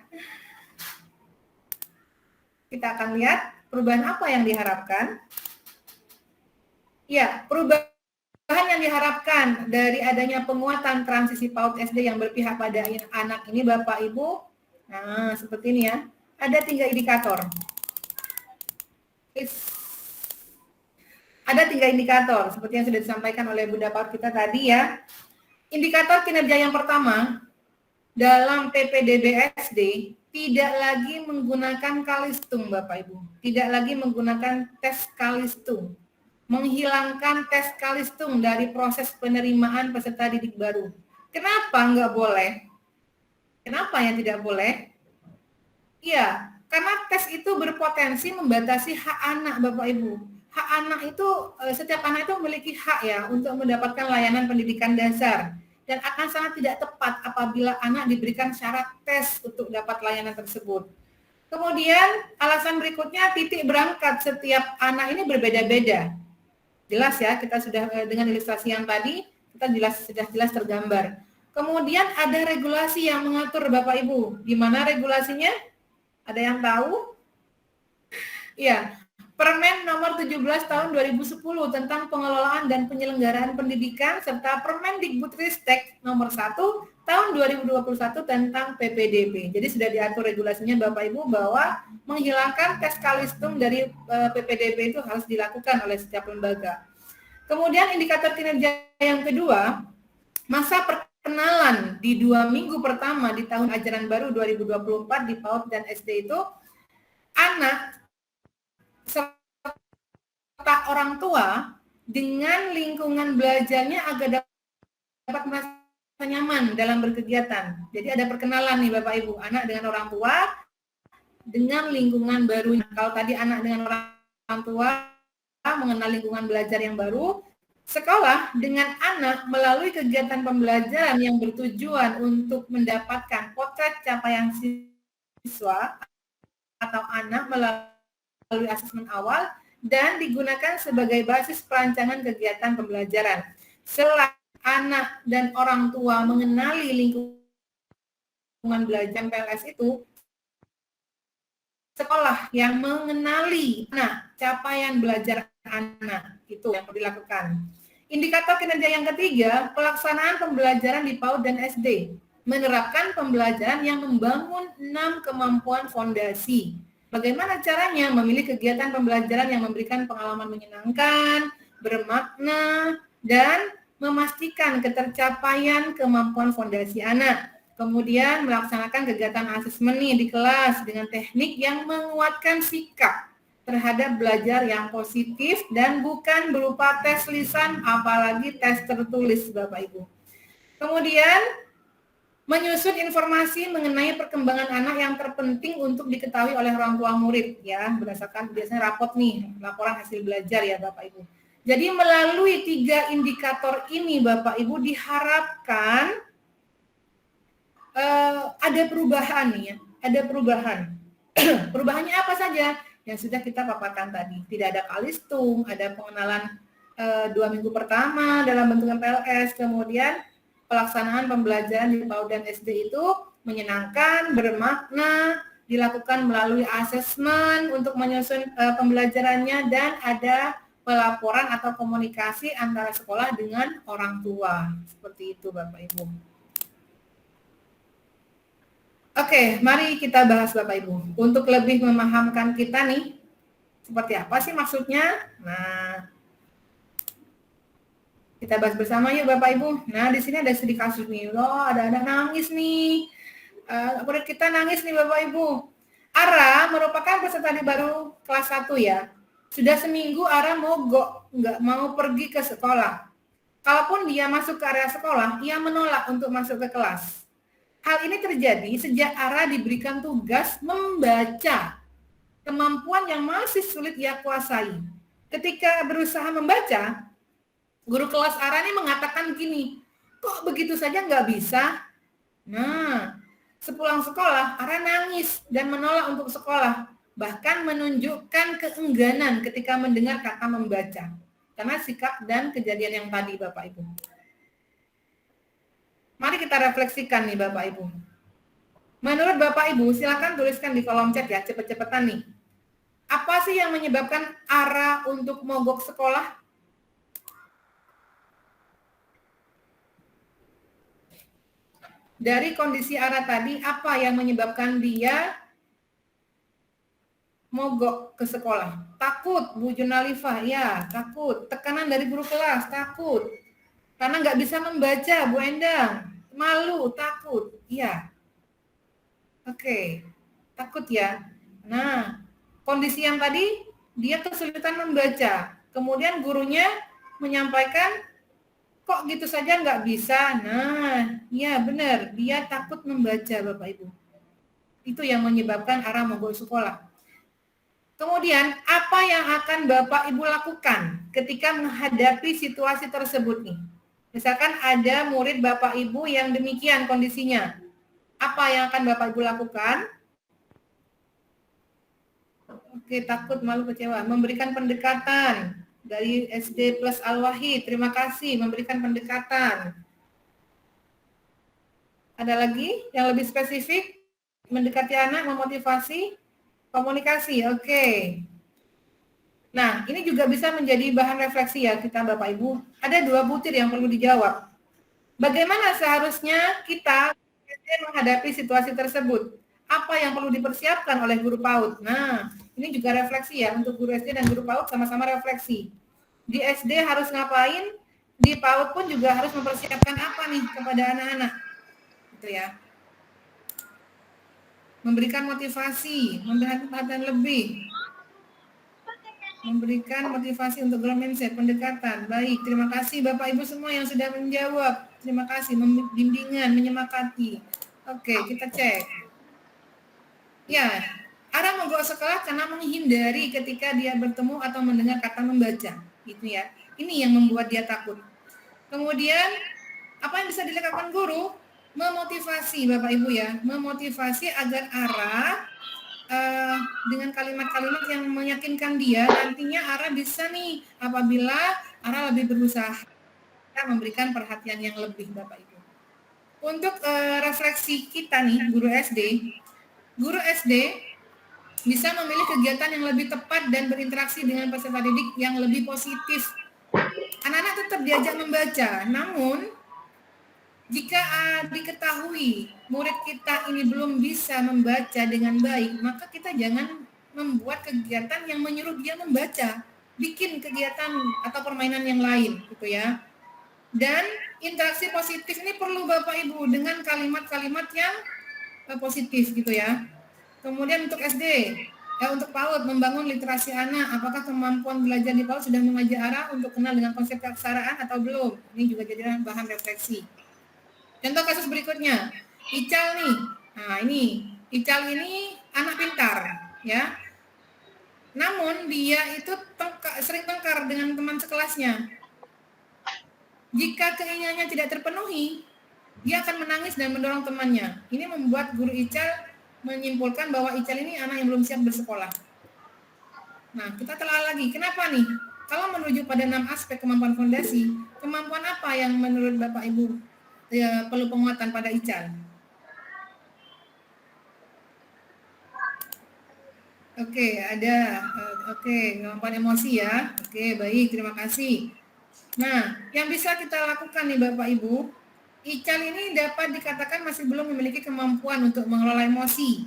kita akan lihat perubahan apa yang diharapkan. Ya, perubahan yang diharapkan dari adanya penguatan transisi PAUD SD yang berpihak pada anak ini Bapak Ibu. Nah, seperti ini ya. Ada 3 indikator. Ada 3 indikator, seperti yang sudah disampaikan oleh Bunda Paut kita tadi ya. Indikator kinerja yang pertama, dalam PPDB SD, tidak lagi menggunakan kalistung Bapak Ibu. Tidak lagi menggunakan tes kalistung. Menghilangkan tes kalistung dari proses penerimaan peserta didik baru. Kenapa nggak boleh? Kenapa yang tidak boleh? Iya, karena tes itu berpotensi membatasi hak anak Bapak Ibu. Hak anak itu, setiap anak itu memiliki hak ya untuk mendapatkan layanan pendidikan dasar. Dan akan sangat tidak tepat apabila anak diberikan syarat tes untuk dapat layanan tersebut. Kemudian alasan berikutnya, titik berangkat setiap anak ini berbeda-beda. Jelas ya, kita sudah dengan ilustrasi yang tadi, kita sudah jelas tergambar. Kemudian ada regulasi yang mengatur Bapak Ibu. Di mana regulasinya? Ada yang tahu? Iya, Permen nomor 17 tahun 2010 tentang pengelolaan dan penyelenggaraan pendidikan serta Permendikbudristek nomor 1 tahun 2021 tentang PPDB. Jadi sudah diatur regulasinya Bapak Ibu bahwa menghilangkan tes kalistung dari PPDB itu harus dilakukan oleh setiap lembaga. Kemudian indikator kinerja yang kedua, masa perkenalan di 2 minggu pertama di tahun ajaran baru 2024 di PAUD dan SD itu, anak serta orang tua dengan lingkungan belajarnya agar dapat merasa nyaman dalam berkegiatan. Jadi ada perkenalan nih Bapak Ibu, anak dengan orang tua dengan lingkungan baru. Kalau tadi anak dengan orang tua mengenal lingkungan belajar yang baru, sekolah dengan anak melalui kegiatan pembelajaran yang bertujuan untuk mendapatkan potret capaian siswa atau anak melalui asesmen awal dan digunakan sebagai basis perancangan kegiatan pembelajaran. Selain anak dan orang tua mengenali lingkungan belajar PLS itu, sekolah yang mengenali capaian belajar anak itu yang perlu dilakukan. Indikator kinerja yang ketiga, pelaksanaan pembelajaran di PAUD dan SD, menerapkan pembelajaran yang membangun 6 kemampuan fondasi. Bagaimana caranya? Memilih kegiatan pembelajaran yang memberikan pengalaman menyenangkan, bermakna, dan memastikan ketercapaian kemampuan fondasi anak. Kemudian melaksanakan kegiatan asesmen di kelas dengan teknik yang menguatkan sikap terhadap belajar yang positif dan bukan berupa tes lisan, apalagi tes tertulis Bapak Ibu. Kemudian menyusun informasi mengenai perkembangan anak yang terpenting untuk diketahui oleh orang tua murid ya, berdasarkan biasanya rapot nih, laporan hasil belajar ya Bapak Ibu. Jadi melalui 3 indikator ini Bapak Ibu diharapkan ada perubahan nih ya, ada perubahan. Perubahannya apa saja? Yang sudah kita paparkan tadi. Tidak ada kalistung, ada pengenalan 2 minggu pertama dalam bentuk PLS, kemudian pelaksanaan pembelajaran di PAUD dan SD itu menyenangkan, bermakna, dilakukan melalui asesmen untuk menyusun pembelajarannya, dan ada pelaporan atau komunikasi antara sekolah dengan orang tua. Seperti itu Bapak Ibu. Oke, mari kita bahas Bapak Ibu. Untuk lebih memahamkan kita nih, seperti apa sih maksudnya? Nah, Kita bahas bersama yuk Bapak Ibu. Nah, di sini ada studi kasus nih. Loh, ada anak nangis nih. Murid kita nangis nih Bapak Ibu. Ara merupakan peserta didik baru kelas 1 ya. Sudah seminggu Ara mogok, nggak mau pergi ke sekolah. Kalaupun dia masuk ke area sekolah, ia menolak untuk masuk ke kelas. Hal ini terjadi sejak Ara diberikan tugas membaca. Kemampuan yang masih sulit ia kuasai. Ketika berusaha membaca, guru kelas Ara ini mengatakan gini, kok begitu saja nggak bisa? Nah, sepulang sekolah, Ara nangis dan menolak untuk sekolah, bahkan menunjukkan keengganan ketika mendengar kata membaca, karena sikap dan kejadian yang tadi, Bapak Ibu. Mari kita refleksikan nih, Bapak Ibu. Menurut Bapak Ibu, silakan tuliskan di kolom chat ya, cepet-cepetan nih. Apa sih yang menyebabkan Ara untuk mogok sekolah? Dari kondisi Ara tadi, apa yang menyebabkan dia mogok ke sekolah? Takut, Bu Junalifah, ya, takut. Tekanan dari guru kelas, takut. Karena nggak bisa membaca, Bu Endang. Malu, takut, iya. Oke, takut ya. Nah, kondisi yang tadi, dia kesulitan membaca. Kemudian gurunya menyampaikan, kok gitu saja nggak bisa? Nah, iya benar, dia takut membaca Bapak Ibu. Itu yang menyebabkan Ara mogok sekolah. Kemudian, apa yang akan Bapak Ibu lakukan ketika menghadapi situasi tersebut nih? Misalkan ada murid Bapak Ibu yang demikian kondisinya. Apa yang akan Bapak Ibu lakukan? Oke, takut, malu, kecewa. Memberikan pendekatan. Dari SD plus Al-Wahid, terima kasih memberikan pendekatan. Ada lagi yang lebih spesifik? Mendekati anak, memotivasi, komunikasi, oke. Nah, ini juga bisa menjadi bahan refleksi ya kita Bapak Ibu. Ada 2 butir yang perlu dijawab. Bagaimana seharusnya kita menghadapi situasi tersebut? Apa yang perlu dipersiapkan oleh guru PAUD? Nah, ini juga refleksi ya, untuk guru SD dan guru PAUD sama-sama refleksi. Di SD harus ngapain, di PAUD pun juga harus mempersiapkan apa nih kepada anak-anak. Gitu ya. Memberikan motivasi, memberikan perhatian lebih. Memberikan motivasi untuk growth mindset, pendekatan. Baik, terima kasih Bapak Ibu semua yang sudah menjawab. Terima kasih, bimbingan, menyemangati. Oke, kita cek. Ya, Ara mogok sekolah karena menghindari ketika dia bertemu atau mendengar kata membaca, gitu ya. Ini yang membuat dia takut. Kemudian, apa yang bisa dilakukan guru? Memotivasi, Bapak Ibu ya, memotivasi agar Ara dengan kalimat-kalimat yang meyakinkan dia, nantinya Ara bisa nih, apabila Ara lebih berusaha memberikan perhatian yang lebih, Bapak Ibu. Untuk refleksi kita nih, guru SD bisa memilih kegiatan yang lebih tepat dan berinteraksi dengan peserta didik yang lebih positif. Anak-anak tetap diajak membaca, namun jika diketahui murid kita ini belum bisa membaca dengan baik, maka kita jangan membuat kegiatan yang menyuruh dia membaca. Bikin kegiatan atau permainan yang lain, gitu ya. Dan interaksi positif ini perlu Bapak Ibu dengan kalimat-kalimat yang positif, gitu ya. Kemudian untuk SD, untuk PAUD, membangun literasi anak. Apakah kemampuan belajar di PAUD sudah mengajak Ara untuk kenal dengan konsep keaksaraan atau belum? Ini juga jadi bahan refleksi. Contoh kasus berikutnya, Ical nih. Nah ini, Ical ini anak pintar, ya. Namun dia itu sering tengkar dengan teman sekelasnya. Jika keinginannya tidak terpenuhi, dia akan menangis dan mendorong temannya. Ini membuat guru Ical menyimpulkan bahwa Ical ini anak yang belum siap bersekolah. Nah, kita telah lagi. Kenapa nih? Kalau menuju pada 6 aspek kemampuan fondasi, kemampuan apa yang menurut Bapak Ibu ya, perlu penguatan pada Ical? Oke, ada. Oke, kemampuan emosi ya. Oke, baik. Terima kasih. Nah, yang bisa kita lakukan nih Bapak Ibu, Ical ini dapat dikatakan masih belum memiliki kemampuan untuk mengelola emosi.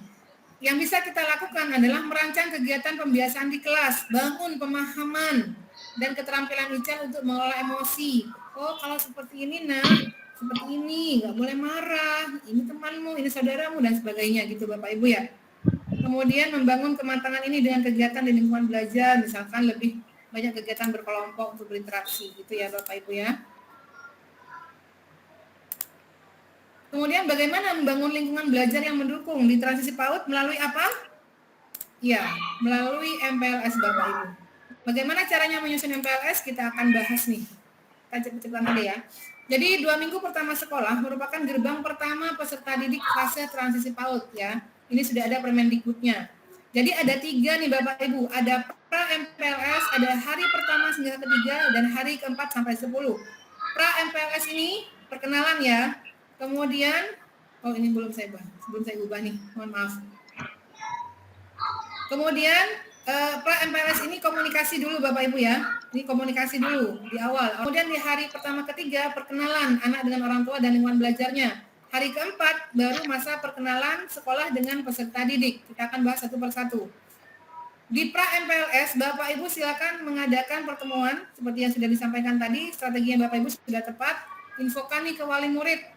Yang bisa kita lakukan adalah merancang kegiatan pembiasaan di kelas, bangun pemahaman dan keterampilan Ical untuk mengelola emosi. Oh, kalau seperti ini, Nak, seperti ini, nggak boleh marah, ini temanmu, ini saudaramu, dan sebagainya gitu Bapak Ibu ya. Kemudian membangun kematangan ini dengan kegiatan di lingkungan belajar, misalkan lebih banyak kegiatan berkelompok untuk berinteraksi gitu ya Bapak Ibu ya. Kemudian bagaimana membangun lingkungan belajar yang mendukung di transisi PAUD melalui apa? Ya, melalui MPLS Bapak Ibu. Bagaimana caranya menyusun MPLS? Kita akan bahas nih. Kita cepet-cepetan aja ya. Jadi 2 minggu pertama sekolah merupakan gerbang pertama peserta didik fase transisi PAUD ya. Ini sudah ada Permendikbudnya. Jadi ada 3 nih Bapak Ibu. Ada pra MPLS, ada hari pertama hingga ketiga dan hari keempat sampai 10. Pra MPLS ini perkenalan ya. Kemudian, oh ini belum saya ubah nih, mohon maaf. Kemudian pra MPLS ini komunikasi dulu Bapak Ibu ya. Ini komunikasi dulu di awal. Kemudian di hari pertama ketiga perkenalan anak dengan orang tua dan lingkungan belajarnya. Hari keempat baru masa perkenalan sekolah dengan peserta didik. Kita akan bahas satu persatu. Di pra MPLS Bapak Ibu silakan mengadakan pertemuan seperti yang sudah disampaikan tadi. Strateginya Bapak Ibu sudah tepat. Infokan nih ke wali murid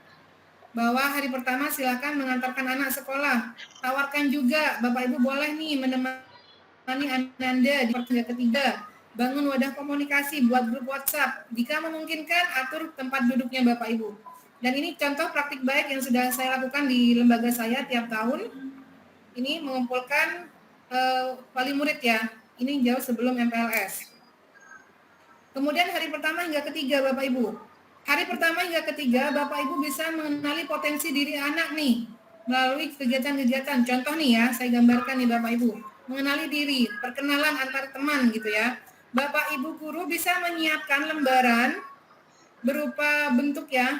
bahwa hari pertama silakan mengantarkan anak sekolah. Tawarkan juga Bapak Ibu boleh nih menemani Anda di pertemuan ketiga. Bangun wadah komunikasi, buat grup WhatsApp. Jika memungkinkan, atur tempat duduknya Bapak Ibu. Dan ini contoh praktik baik yang sudah saya lakukan di lembaga saya tiap tahun. Ini mengumpulkan wali murid ya. Ini jauh sebelum MPLS. Kemudian hari pertama hingga ketiga Bapak Ibu. Hari pertama hingga ketiga, Bapak Ibu bisa mengenali potensi diri anak nih, melalui kegiatan-kegiatan. Contoh nih ya, saya gambarkan nih Bapak Ibu. Mengenali diri, perkenalan antar teman gitu ya. Bapak Ibu guru bisa menyiapkan lembaran berupa bentuk ya,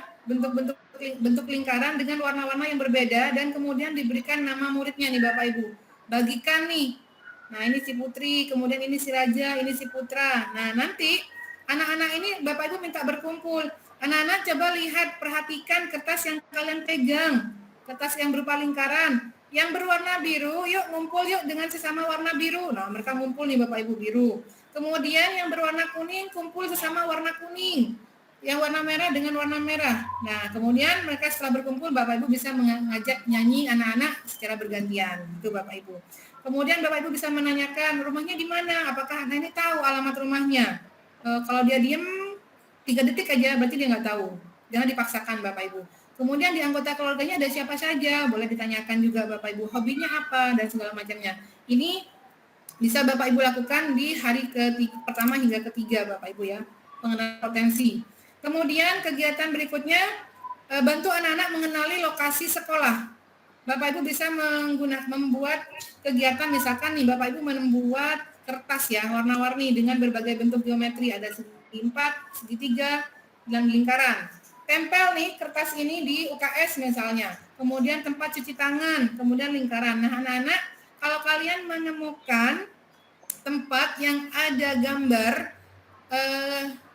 bentuk lingkaran dengan warna-warna yang berbeda dan kemudian diberikan nama muridnya nih Bapak Ibu. Bagikan nih. Nah, ini si Putri, kemudian ini si Raja, ini si Putra. Nah, nanti anak-anak ini Bapak Ibu minta berkumpul. Anak-anak coba lihat, perhatikan kertas yang kalian pegang. Kertas yang berupa lingkaran. Yang berwarna biru, yuk ngumpul yuk dengan sesama warna biru. Nah, mereka ngumpul nih Bapak Ibu biru. Kemudian yang berwarna kuning, kumpul sesama warna kuning. Yang warna merah dengan warna merah. Nah, kemudian mereka setelah berkumpul, Bapak Ibu bisa mengajak nyanyi anak-anak secara bergantian. Itu Bapak Ibu. Kemudian Bapak Ibu bisa menanyakan, rumahnya di mana? Apakah anak ini tahu alamat rumahnya? Kalau dia diem 3 detik aja, berarti dia nggak tahu. Jangan dipaksakan Bapak Ibu. Kemudian di anggota keluarganya ada siapa saja, boleh ditanyakan juga Bapak Ibu, hobinya apa, dan segala macamnya. Ini bisa Bapak Ibu lakukan di hari pertama hingga ketiga Bapak Ibu ya, pengenalan potensi. Kemudian kegiatan berikutnya, bantu anak-anak mengenali lokasi sekolah. Bapak Ibu bisa membuat kegiatan, misalkan nih Bapak Ibu membuat kertas ya, warna-warni dengan berbagai bentuk geometri, ada segi 4, segitiga, dan lingkaran. Tempel nih kertas ini di UKS misalnya, kemudian tempat cuci tangan, kemudian lingkaran. Nah anak-anak, kalau kalian menemukan tempat yang ada gambar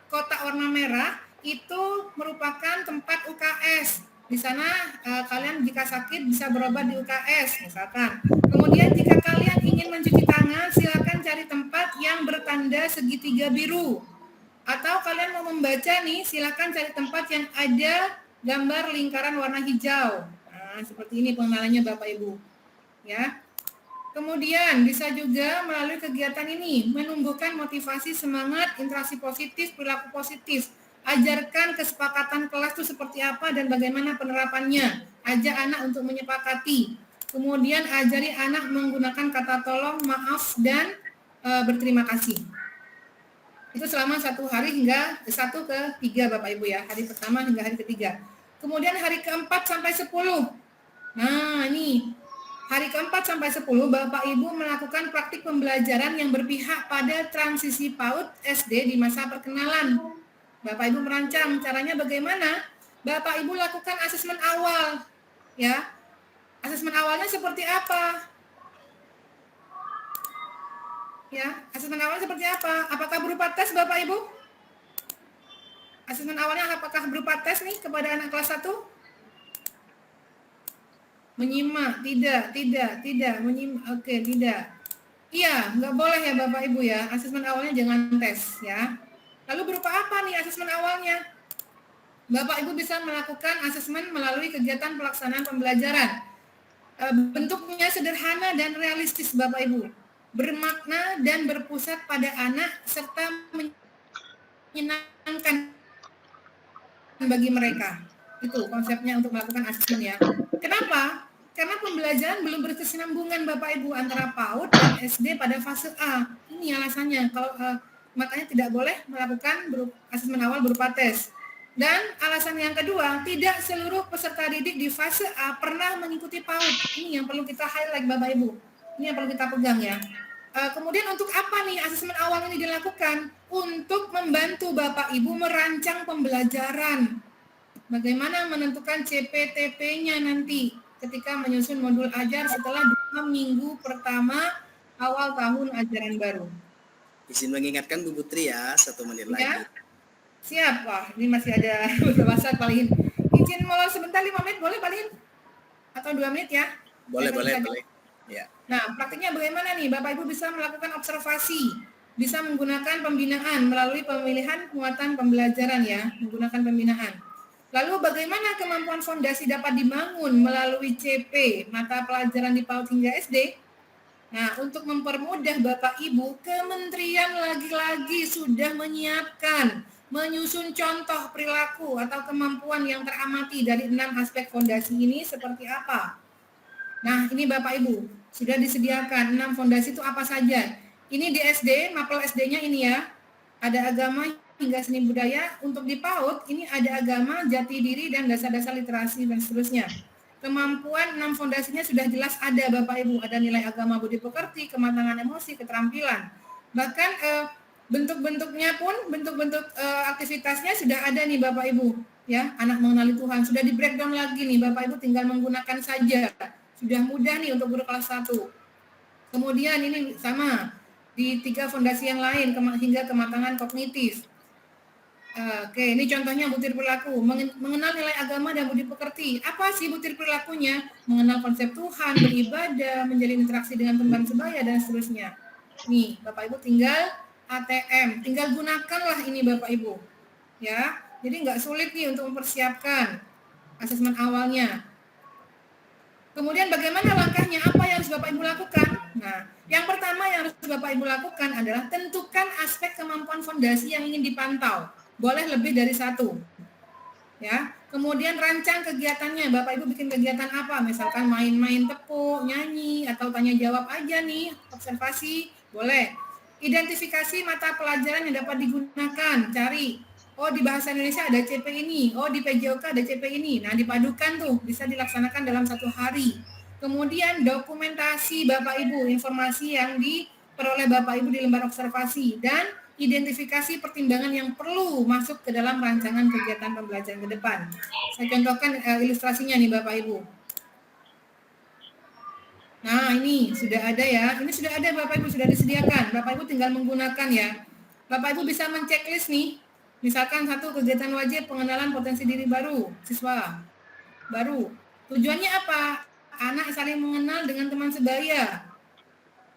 kotak warna merah, itu merupakan tempat UKS. Di sana kalian jika sakit bisa berobat di UKS misalkan. Kemudian jika kalian ingin mencuci tangan, silakan cari tempat yang bertanda segitiga biru. Atau kalian mau membaca nih, silakan cari tempat yang ada gambar lingkaran warna hijau. Nah, seperti ini pengenalannya Bapak Ibu. Ya. Kemudian bisa juga melalui kegiatan ini menumbuhkan motivasi, semangat, interaksi positif, perilaku positif. Ajarkan kesepakatan kelas itu seperti apa dan bagaimana penerapannya. Ajak anak untuk menyepakati. Kemudian ajari anak menggunakan kata tolong, maaf, dan berterima kasih. Itu selama 1 hari hingga 1 ke 3 Bapak Ibu ya. Hari pertama hingga hari ketiga. Kemudian hari keempat sampai 10. Nah ini hari keempat sampai 10 Bapak Ibu melakukan praktik pembelajaran yang berpihak pada transisi PAUD SD di masa perkenalan. Bapak Ibu merancang caranya bagaimana? Bapak Ibu lakukan asesmen awal. Ya. Asesmen awalnya seperti apa? Ya, asesmen awalnya seperti apa? Apakah berupa tes Bapak Ibu? Asesmen awalnya apakah berupa tes nih kepada anak kelas 1? Menyimak, tidak, menyimak, oke, tidak. Iya, nggak boleh ya Bapak Ibu ya, asesmen awalnya jangan tes ya. Lalu berupa apa nih asesmen awalnya? Bapak Ibu bisa melakukan asesmen melalui kegiatan pelaksanaan pembelajaran. Bentuknya sederhana dan realistis Bapak Ibu, bermakna dan berpusat pada anak serta menyenangkan bagi mereka. Itu konsepnya untuk melakukan asesmen ya. Kenapa? Karena pembelajaran belum berkesinambungan Bapak Ibu antara PAUD dan SD pada fase A. Ini alasannya. Kalau makanya tidak boleh melakukan asesmen awal berupa tes. Dan alasan yang kedua, tidak seluruh peserta didik di fase A pernah mengikuti PAUD. Ini yang perlu kita highlight Bapak Ibu. Ini yang perlu kita pegang ya. Kemudian untuk apa nih asesmen awal ini dilakukan? Untuk membantu Bapak Ibu merancang pembelajaran. Bagaimana menentukan CPTP-nya nanti ketika menyusun modul ajar setelah 2 minggu pertama awal tahun ajaran baru. Izin mengingatkan Bu Putri ya, 1 menit lagi. Ya? Siap, wah ini masih ada beberapa saat paling. Izin molor sebentar 5 menit boleh paling? Atau 2 menit ya? Boleh. Ya. Nah, praktiknya bagaimana nih? Bapak Ibu bisa melakukan observasi, bisa menggunakan pembinaan melalui pemilihan muatan pembelajaran ya, menggunakan pembinaan. Lalu bagaimana kemampuan fondasi dapat dibangun melalui CP, mata pelajaran di PAUD hingga SD? Nah, untuk mempermudah Bapak Ibu, Kementerian lagi-lagi sudah menyiapkan, menyusun contoh perilaku atau kemampuan yang teramati dari 6 aspek fondasi ini seperti apa. Nah, ini Bapak Ibu, sudah disediakan 6 fondasi itu apa saja. Ini di SD, mapel SD-nya ini ya, ada agama hingga seni budaya. Untuk di PAUD, ini ada agama, jati diri, dan dasar-dasar literasi, dan seterusnya. Kemampuan 6 fondasinya sudah jelas ada Bapak Ibu, ada nilai agama, budi pekerti, kematangan emosi, keterampilan. Bahkan bentuk-bentuknya pun, bentuk-bentuk aktivitasnya sudah ada nih Bapak Ibu. Ya, anak mengenali Tuhan, sudah di breakdown lagi nih Bapak Ibu, tinggal menggunakan saja. Sudah mudah nih untuk guru kelas 1. Kemudian ini sama, di 3 fondasi yang lain hingga kematangan kognitif. Oke, ini contohnya butir perilaku, mengenal nilai agama dan budi pekerti. Apa sih butir perilakunya? Mengenal konsep Tuhan, beribadah, menjalin interaksi dengan teman sebaya, dan seterusnya. Nih, Bapak Ibu tinggal ATM, tinggal gunakanlah ini Bapak Ibu. Ya, jadi nggak sulit nih untuk mempersiapkan asesmen awalnya. Kemudian bagaimana langkahnya? Apa yang harus Bapak Ibu lakukan? Nah, yang pertama yang harus Bapak Ibu lakukan adalah tentukan aspek kemampuan fondasi yang ingin dipantau. Boleh lebih dari 1. Ya. Kemudian rancang kegiatannya. Bapak Ibu bikin kegiatan apa? Misalkan main-main tepuk, nyanyi, atau tanya jawab aja nih, observasi, boleh. Identifikasi mata pelajaran yang dapat digunakan, cari. Oh, di bahasa Indonesia ada CP ini, oh di PJOK ada CP ini. Nah, dipadukan tuh, bisa dilaksanakan dalam 1 hari. Kemudian dokumentasi Bapak Ibu, informasi yang diperoleh Bapak Ibu di lembar observasi, dan identifikasi pertimbangan yang perlu masuk ke dalam rancangan kegiatan pembelajaran ke depan. Saya contohkan ilustrasinya nih Bapak Ibu. Nah, ini sudah ada ya. Ini sudah ada Bapak Ibu, sudah disediakan. Bapak Ibu tinggal menggunakan ya. Bapak Ibu bisa menceklis nih. Misalkan 1 kegiatan wajib pengenalan potensi diri baru, siswa baru. Tujuannya apa? Anak saling mengenal dengan teman sebaya.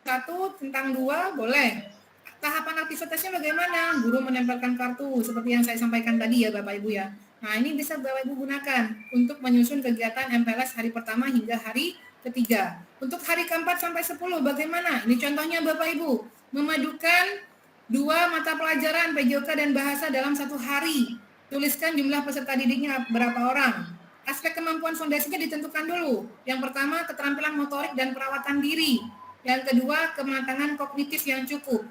1 tentang 2 boleh. Tahapan aktivitasnya bagaimana? Guru menempelkan kartu seperti yang saya sampaikan tadi ya Bapak Ibu ya. Nah, ini bisa Bapak Ibu gunakan untuk menyusun kegiatan MPLS hari pertama hingga hari ketiga. Untuk hari keempat sampai 10 bagaimana? Ini contohnya Bapak Ibu, memadukan 2 mata pelajaran PJOK dan bahasa dalam 1 hari. Tuliskan jumlah peserta didiknya berapa orang. Aspek kemampuan fondasinya ditentukan dulu. Yang pertama, keterampilan motorik dan perawatan diri. Yang kedua, kematangan kognitif yang cukup.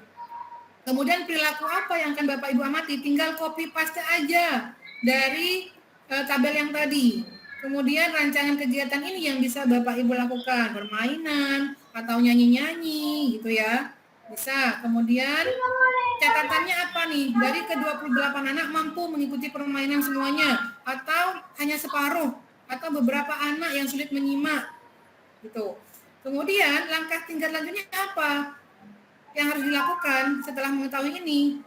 Kemudian perilaku apa yang akan Bapak Ibu amati? Tinggal copy paste aja dari tabel yang tadi. Kemudian rancangan kegiatan ini yang bisa Bapak Ibu lakukan, permainan atau nyanyi-nyanyi gitu ya. Bisa. Kemudian catatannya apa nih? Dari ke-28 anak mampu mengikuti permainan semuanya atau hanya separuh atau beberapa anak yang sulit menyimak gitu. Kemudian langkah tingkat lanjutnya apa yang harus dilakukan setelah mengetahui ini?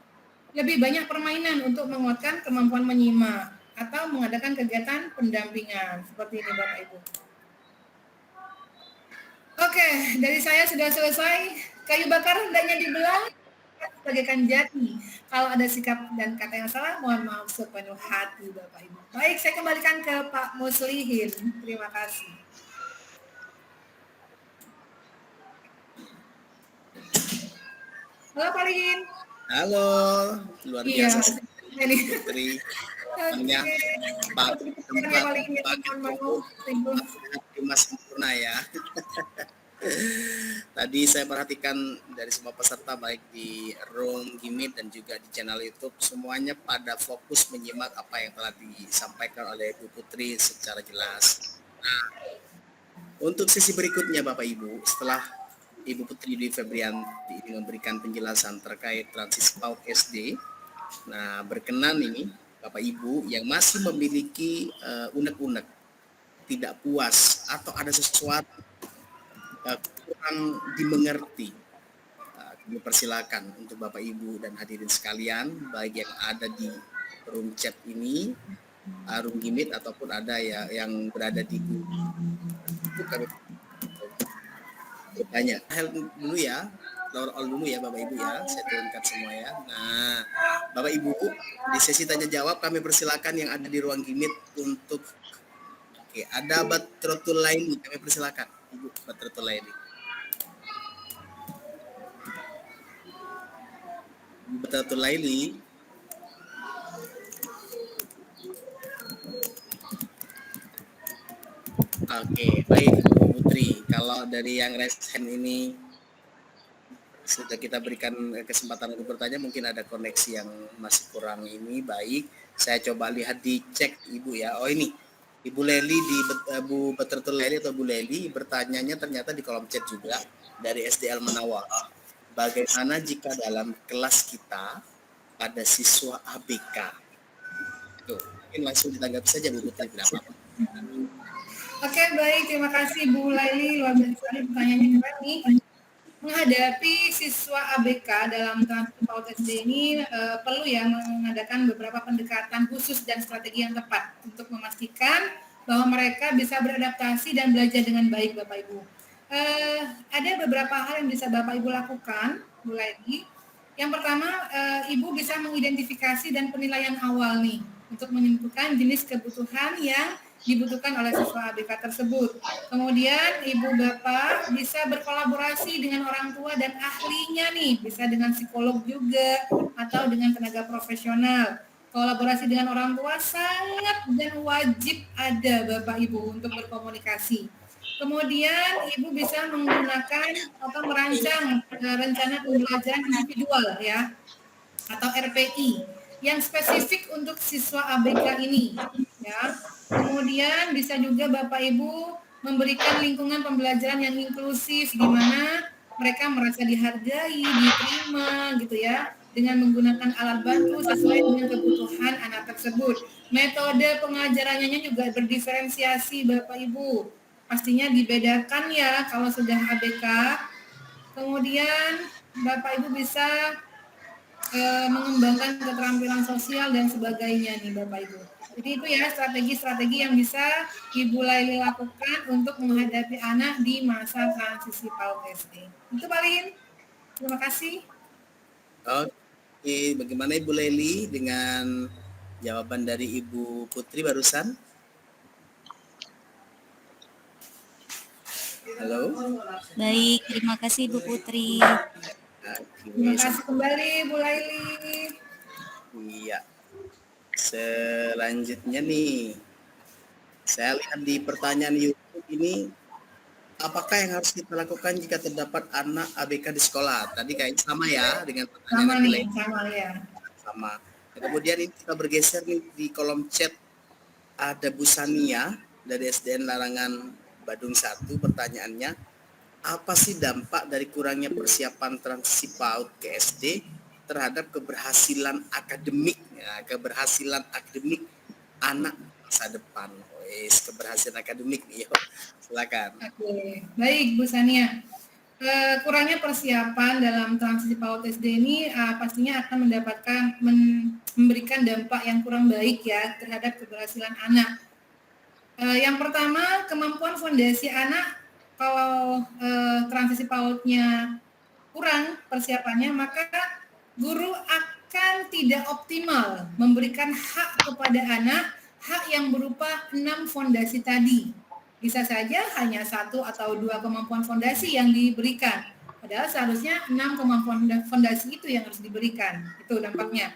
Lebih banyak permainan untuk menguatkan kemampuan menyimak atau mengadakan kegiatan pendampingan seperti ini Bapak Ibu. Oke, dari saya sudah selesai. Kayu bakar hendaknya dibelah bagaikan jati. Kalau ada sikap dan kata yang salah, mohon maaf sepenuh hati Bapak Ibu. Baik, saya kembalikan ke Pak Muslihin. Terima kasih. Halo Pak Lihin. Halo, luar Iya. biasa Ini. Putri. Temannya Oke. Pak Ya, Pak Lihin, mohon maaf. Mas sempurna ya. Tadi saya perhatikan dari semua peserta baik di room Gimit dan juga di channel YouTube semuanya pada fokus menyimak apa yang telah disampaikan oleh Bu Putri secara jelas. Nah, untuk sesi berikutnya Bapak Ibu, setelah Ibu Putri Dwi Febrianti ini memberikan penjelasan terkait transisi PAUD SD, nah berkenan ini Bapak Ibu yang masih memiliki unek-unek, tidak puas atau ada sesuatu kurang dimengerti, kami persilakan untuk Bapak Ibu dan hadirin sekalian, baik yang ada di room chat ini, room Gimit ataupun ada ya yang berada di itu kami bertanya. Dulu ya, all dulu ya Bapak Ibu ya, saya turunkan semua ya. Nah, Bapak Ibu di sesi tanya jawab kami persilakan yang ada di ruang Gimit untuk ada Batrotul Laili, kami persilakan Ibu Batrotul Laili. Batrotul Laili. Oke, baik Bu Putri. Kalau dari yang raise hand ini sudah kita berikan kesempatan untuk bertanya, mungkin ada koneksi yang masih kurang ini. Baik, saya coba lihat di cek Ibu ya. Oh ini, Ibu Leli di Bu Batrotul Laili atau Bu Leli bertanyanya ternyata di kolom chat juga dari SDL Menawar. Bagaimana jika dalam kelas kita ada siswa ABK? Tuh, mungkin langsung ditanggapi saja Bu Putri, tidak apa-apa. Oke, baik. Terima kasih Bu Laili. Luar biasa pertanyaannya keren nih. Menghadapi siswa ABK dalam transisi PAUD SD ini perlu ya mengadakan beberapa pendekatan khusus dan strategi yang tepat untuk memastikan bahwa mereka bisa beradaptasi dan belajar dengan baik, Bapak Ibu. Ada beberapa hal yang bisa Bapak Ibu lakukan, Bu Laili. Yang pertama, Ibu bisa mengidentifikasi dan penilaian awal nih untuk menentukan jenis kebutuhan yang dibutuhkan oleh siswa ABK tersebut. Kemudian Ibu Bapak bisa berkolaborasi dengan orang tua dan ahlinya nih, bisa dengan psikolog juga atau dengan tenaga profesional. Kolaborasi dengan orang tua sangat dan wajib ada Bapak Ibu untuk berkomunikasi. Kemudian Ibu bisa menggunakan atau merancang rencana pembelajaran individual ya atau RPI yang spesifik untuk siswa ABK ini ya. Kemudian bisa juga Bapak Ibu memberikan lingkungan pembelajaran yang inklusif di mana mereka merasa dihargai, diterima gitu ya, dengan menggunakan alat bantu sesuai dengan kebutuhan anak tersebut. Metode pengajarannya juga berdiferensiasi Bapak Ibu. Pastinya dibedakan ya kalau sudah ABK. Kemudian Bapak Ibu bisa mengembangkan keterampilan sosial dan sebagainya nih Bapak Ibu. Jadi itu ya strategi-strategi yang bisa Ibu Laili lakukan untuk menghadapi anak di masa transisi PAUD SD. Itu paling. Terima kasih. Oke, bagaimana Ibu Laili dengan jawaban dari Ibu Putri barusan? Halo. Baik, terima kasih Bu Putri. Terima kasih kembali Bu Laili. Iya. Selanjutnya nih, saya lihat di pertanyaan YouTube ini, apakah yang harus kita lakukan jika terdapat anak ABK di sekolah? Tadi kayaknya sama ya dengan pertanyaan Sama nih, lain. sama ya. Sama. Kemudian ini kita bergeser nih di kolom chat, ada Bu Sania dari SDN Larangan Badung 1, pertanyaannya, apa sih dampak dari kurangnya persiapan transisi PAUD ke SD terhadap keberhasilan akademik, ya, keberhasilan akademik anak masa depan? Keberhasilan akademik nih, silakan. Oke, baik Bu Sania. Kurangnya persiapan dalam transisi PAUD SD ini pastinya akan memberikan dampak yang kurang baik ya terhadap keberhasilan anak. Yang pertama, kemampuan fondasi anak kalau transisi PAUD-nya kurang persiapannya, maka guru akan tidak optimal memberikan hak kepada anak, hak yang berupa 6 fondasi tadi. Bisa saja hanya 1 atau 2 kemampuan fondasi yang diberikan. Padahal seharusnya 6 kemampuan fondasi itu yang harus diberikan. Itu dampaknya.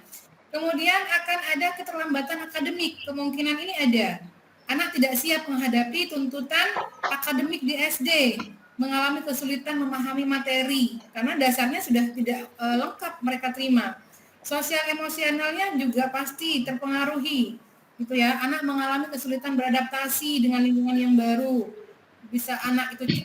Kemudian akan ada keterlambatan akademik. Kemungkinan ini ada. Anak tidak siap menghadapi tuntutan akademik di SD, mengalami kesulitan memahami materi karena dasarnya sudah tidak lengkap mereka terima. Sosial emosionalnya juga pasti terpengaruhi, gitu ya. Anak mengalami kesulitan beradaptasi dengan lingkungan yang baru. Bisa anak itu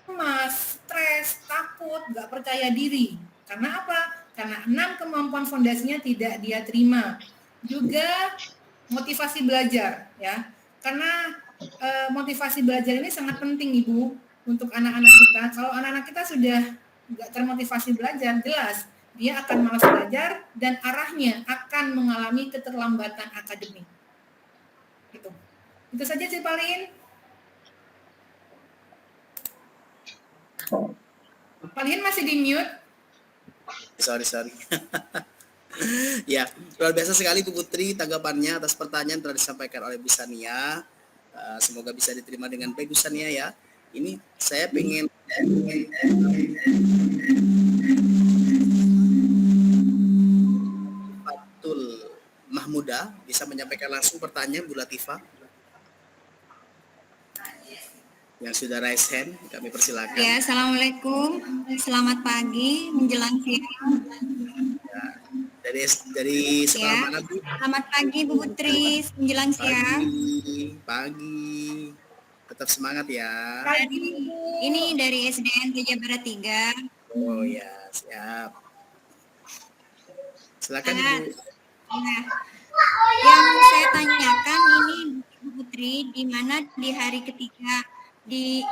cemas, stres, takut, nggak percaya diri. Karena apa? Karena 6 kemampuan fondasinya tidak dia terima. Juga motivasi belajar, ya. Karena motivasi belajar ini sangat penting, Ibu, untuk anak-anak kita. Kalau anak-anak kita sudah nggak termotivasi belajar, jelas dia akan malas belajar dan arahnya akan mengalami keterlambatan akademik. Itu saja sih paling. Paling masih di mute. Sorry. Ya, luar biasa sekali Bu Putri tanggapannya atas pertanyaan telah disampaikan oleh Bu Sania. Semoga bisa diterima dengan baik Bu Sania ya. Ini saya pengen Fatul Mahmuda bisa menyampaikan langsung pertanyaan Bu Latifah yang sudah raise hand, kami persilakan. Ya, Assalamualaikum. Selamat pagi menjelang siang. Ya, dari sekolah Ya. mana Bu? Selamat pagi Bu Putri menjelang siang. Pagi. Tetap semangat ya. Ini dari SDN Teja Barat 3. Oh ya, siap. Silakan Ibu. Nah, yang saya tanyakan ini Bu Putri, di mana di hari ketiga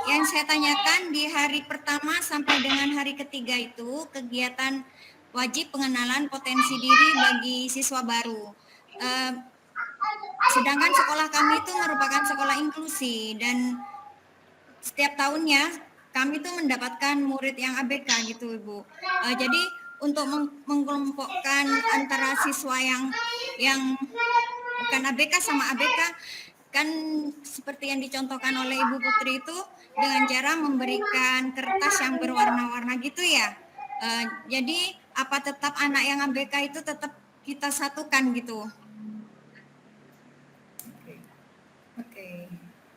yang saya tanyakan di hari pertama sampai dengan hari ketiga itu kegiatan wajib pengenalan potensi diri bagi siswa baru. Sedangkan sekolah kami itu merupakan sekolah inklusi dan setiap tahunnya kami itu mendapatkan murid yang ABK gitu Ibu. Jadi untuk mengelompokkan antara siswa yang bukan ABK sama ABK kan seperti yang dicontohkan oleh Ibu Putri itu dengan cara memberikan kertas yang berwarna-warna gitu ya. Jadi apa tetap anak yang ABK itu tetap kita satukan gitu. Oke.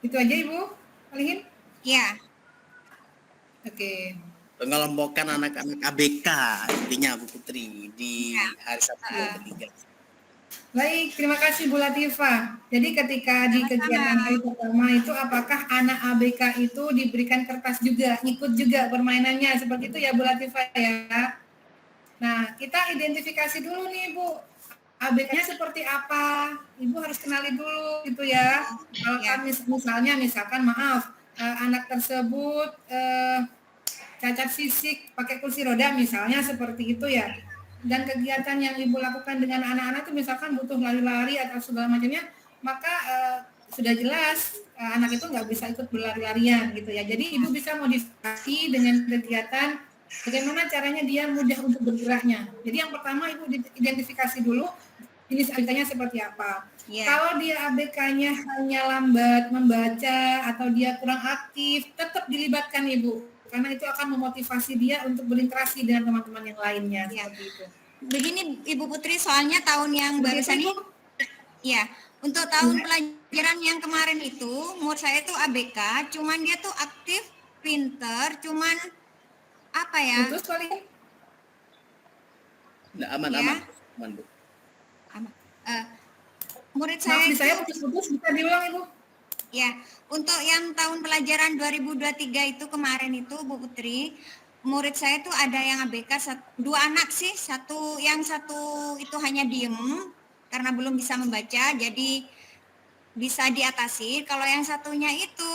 Itu aja Ibu, Alihin? Ya. Oke. Mengelompokkan anak-anak ABK intinya Bu Putri di hari Sabtu yang ketiga. Baik, terima kasih Bu Latifah. Jadi ketika di kegiatan hari pertama itu apakah anak ABK itu diberikan kertas juga, ikut juga permainannya seperti itu ya Bu Latifah ya. Nah, kita identifikasi dulu nih Bu, ABK-nya seperti apa? Ibu harus kenali dulu gitu ya. Kalau kami misalkan maaf, anak tersebut cacat fisik pakai kursi roda misalnya seperti itu ya. Dan kegiatan yang Ibu lakukan dengan anak-anak itu misalkan butuh lari-lari atau segala macamnya, maka sudah jelas anak itu nggak bisa ikut berlari-larian gitu ya. Jadi Ibu bisa modifikasi dengan kegiatan bagaimana caranya dia mudah untuk bergeraknya. Jadi yang pertama Ibu identifikasi dulu jenis ABK-nya seperti apa. Kalau dia ABK-nya hanya lambat membaca atau dia kurang aktif, tetap dilibatkan Ibu. Karena itu akan memotivasi dia untuk berinteraksi dengan teman-teman yang lainnya. Seperti itu. Begini Ibu Putri, soalnya tahun yang barusan ini, ya untuk tahun pelajaran yang kemarin itu, murid saya itu ABK, cuman dia tuh aktif, pinter, cuman apa ya? Putus kali. Nah, aman Bu. Murid saya itu, saya putus-putus, bisa diulang Ibu? Ya, untuk yang tahun pelajaran 2023 itu kemarin itu Bu Putri, murid saya tuh ada yang ABK, 2 anak sih, yang satu itu hanya diem karena belum bisa membaca, jadi bisa diatasi. Kalau yang satunya itu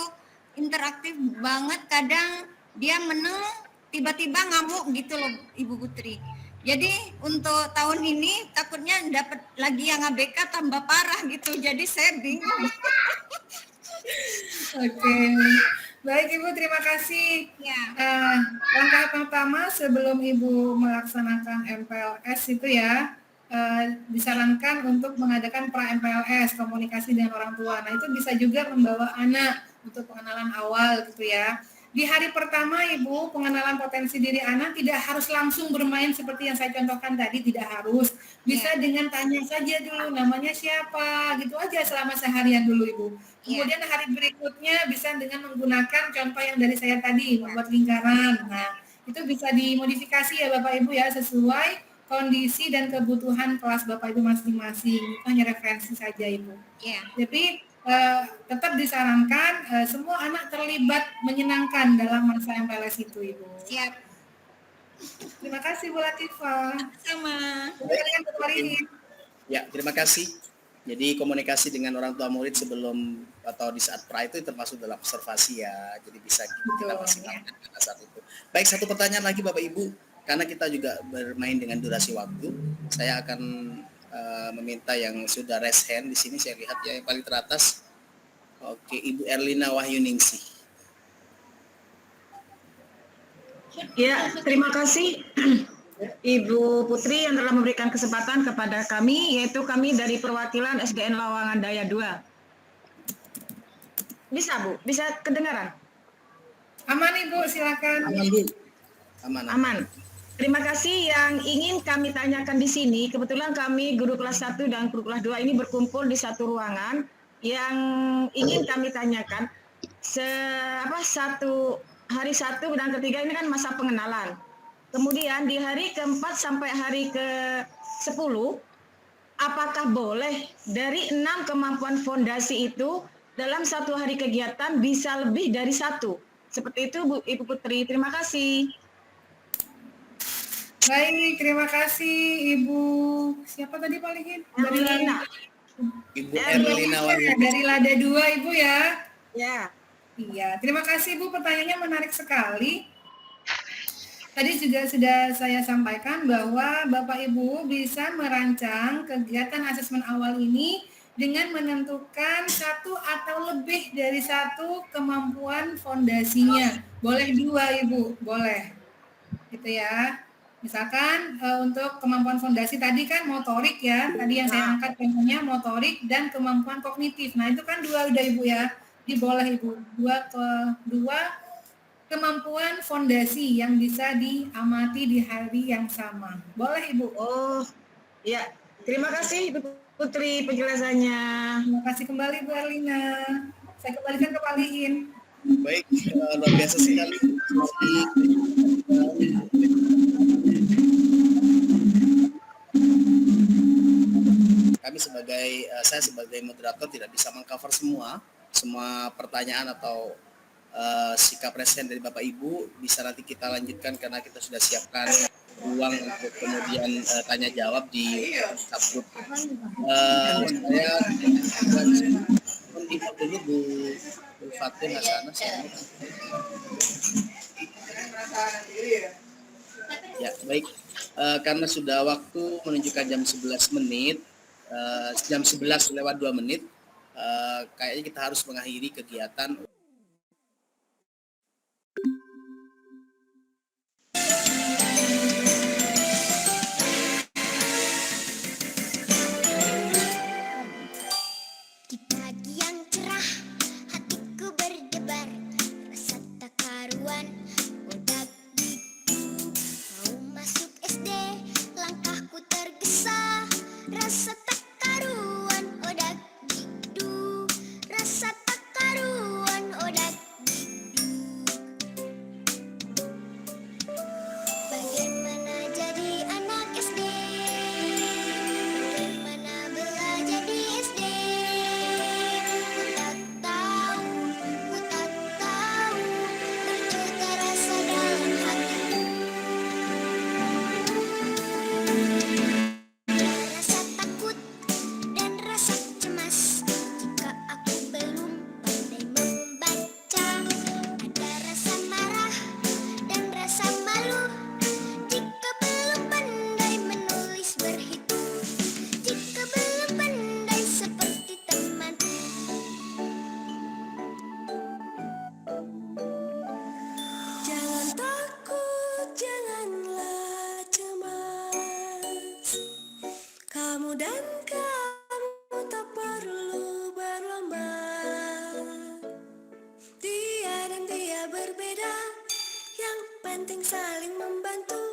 interaktif banget, kadang dia meneng, tiba-tiba ngamuk gitu loh Ibu Putri. Jadi untuk tahun ini takutnya dapat lagi yang ABK tambah parah gitu, jadi saya bingung. Oke, Baik Ibu, terima kasih. Ya. Langkah pertama sebelum Ibu melaksanakan MPLS itu ya, disarankan untuk mengadakan pra-MPLS, komunikasi dengan orang tua. Nah itu bisa juga membawa anak untuk pengenalan awal gitu ya. Di hari pertama Ibu, pengenalan potensi diri anak tidak harus langsung bermain seperti yang saya contohkan tadi, tidak harus. Bisa dengan tanya saja dulu, namanya siapa, gitu aja selama seharian dulu Ibu. Kemudian hari berikutnya bisa dengan menggunakan contoh yang dari saya tadi, membuat lingkaran. Nah, itu bisa dimodifikasi ya Bapak Ibu ya, sesuai kondisi dan kebutuhan kelas Bapak Ibu masing-masing. Itu hanya referensi saja Ibu. Tapi tetap disarankan semua anak terlibat menyenangkan dalam masa MPLS itu Ibu. Siap. Terima kasih Bu Latifah. Sama. Ya, terima kasih. Jadi komunikasi dengan orang tua murid sebelum atau di saat pra itu termasuk dalam observasi ya. Jadi bisa kita maksimalkan pada saat itu. Baik, satu pertanyaan lagi Bapak Ibu. Karena kita juga bermain dengan durasi waktu, saya akan meminta yang sudah raise hand di sini. Saya lihat ya yang paling teratas. Oke, Ibu Erlina Wahyuningsih. Ya, terima kasih Ibu Putri yang telah memberikan kesempatan kepada kami, yaitu kami dari perwakilan SDN Lawangan Daya 2. Bisa Bu? Bisa kedengaran? Aman Ibu, silakan. Aman Bu. Aman. Terima kasih. Yang ingin kami tanyakan di sini, kebetulan kami guru kelas 1 dan guru kelas 2 ini berkumpul di satu ruangan. Yang ingin kami tanyakan, hari 1 dan ketiga ini kan masa pengenalan. Kemudian di hari keempat sampai hari ke-10, apakah boleh dari 6 kemampuan fondasi itu dalam satu hari kegiatan bisa lebih dari 1? Seperti itu Bu, Ibu Putri. Terima kasih. Baik, terima kasih Ibu. Siapa tadi Pak Ligin? Ibu Erlina Wahyuningsih. Dari Lada 2 Ibu ya. Ya. Iya, terima kasih Bu. Pertanyaannya menarik sekali. Tadi juga sudah saya sampaikan bahwa Bapak Ibu bisa merancang kegiatan asesmen awal ini dengan menentukan 1 atau lebih dari 1 kemampuan fondasinya. Boleh 2 Ibu, boleh. Gitu ya. Misalkan untuk kemampuan fondasi tadi kan motorik ya, tadi yang saya angkat contohnya motorik dan kemampuan kognitif. Nah itu kan 2 udah Ibu ya, boleh Ibu, 2 kemampuan fondasi yang bisa diamati di hari yang sama. Boleh Ibu? Oh, ya. Terima kasih Ibu Putri penjelasannya. Terima kasih kembali Bu Erlina. Saya kembalikan ke Pak Liin. Baik, luar biasa sekali. Kami saya sebagai moderator tidak bisa mengcover semua pertanyaan atau sikap resen dari Bapak Ibu. Bisa nanti kita lanjutkan karena kita sudah siapkan ruang untuk kemudian tanya jawab di subgroup. Saya dulu Bu Fatin Hasanah. Ya, baik. Karena sudah waktu menunjukkan jam 11 menit, jam 11 lewat 2 menit, kayaknya kita harus mengakhiri kegiatan. Di pagi yang cerah, hatiku berdebar, rasa tak karuan, odak gitu. Mau masuk SD, langkahku tergesa, rasa tak karuan, odak gitu. Rasa tak karuan, berbeda, yang penting saling membantu.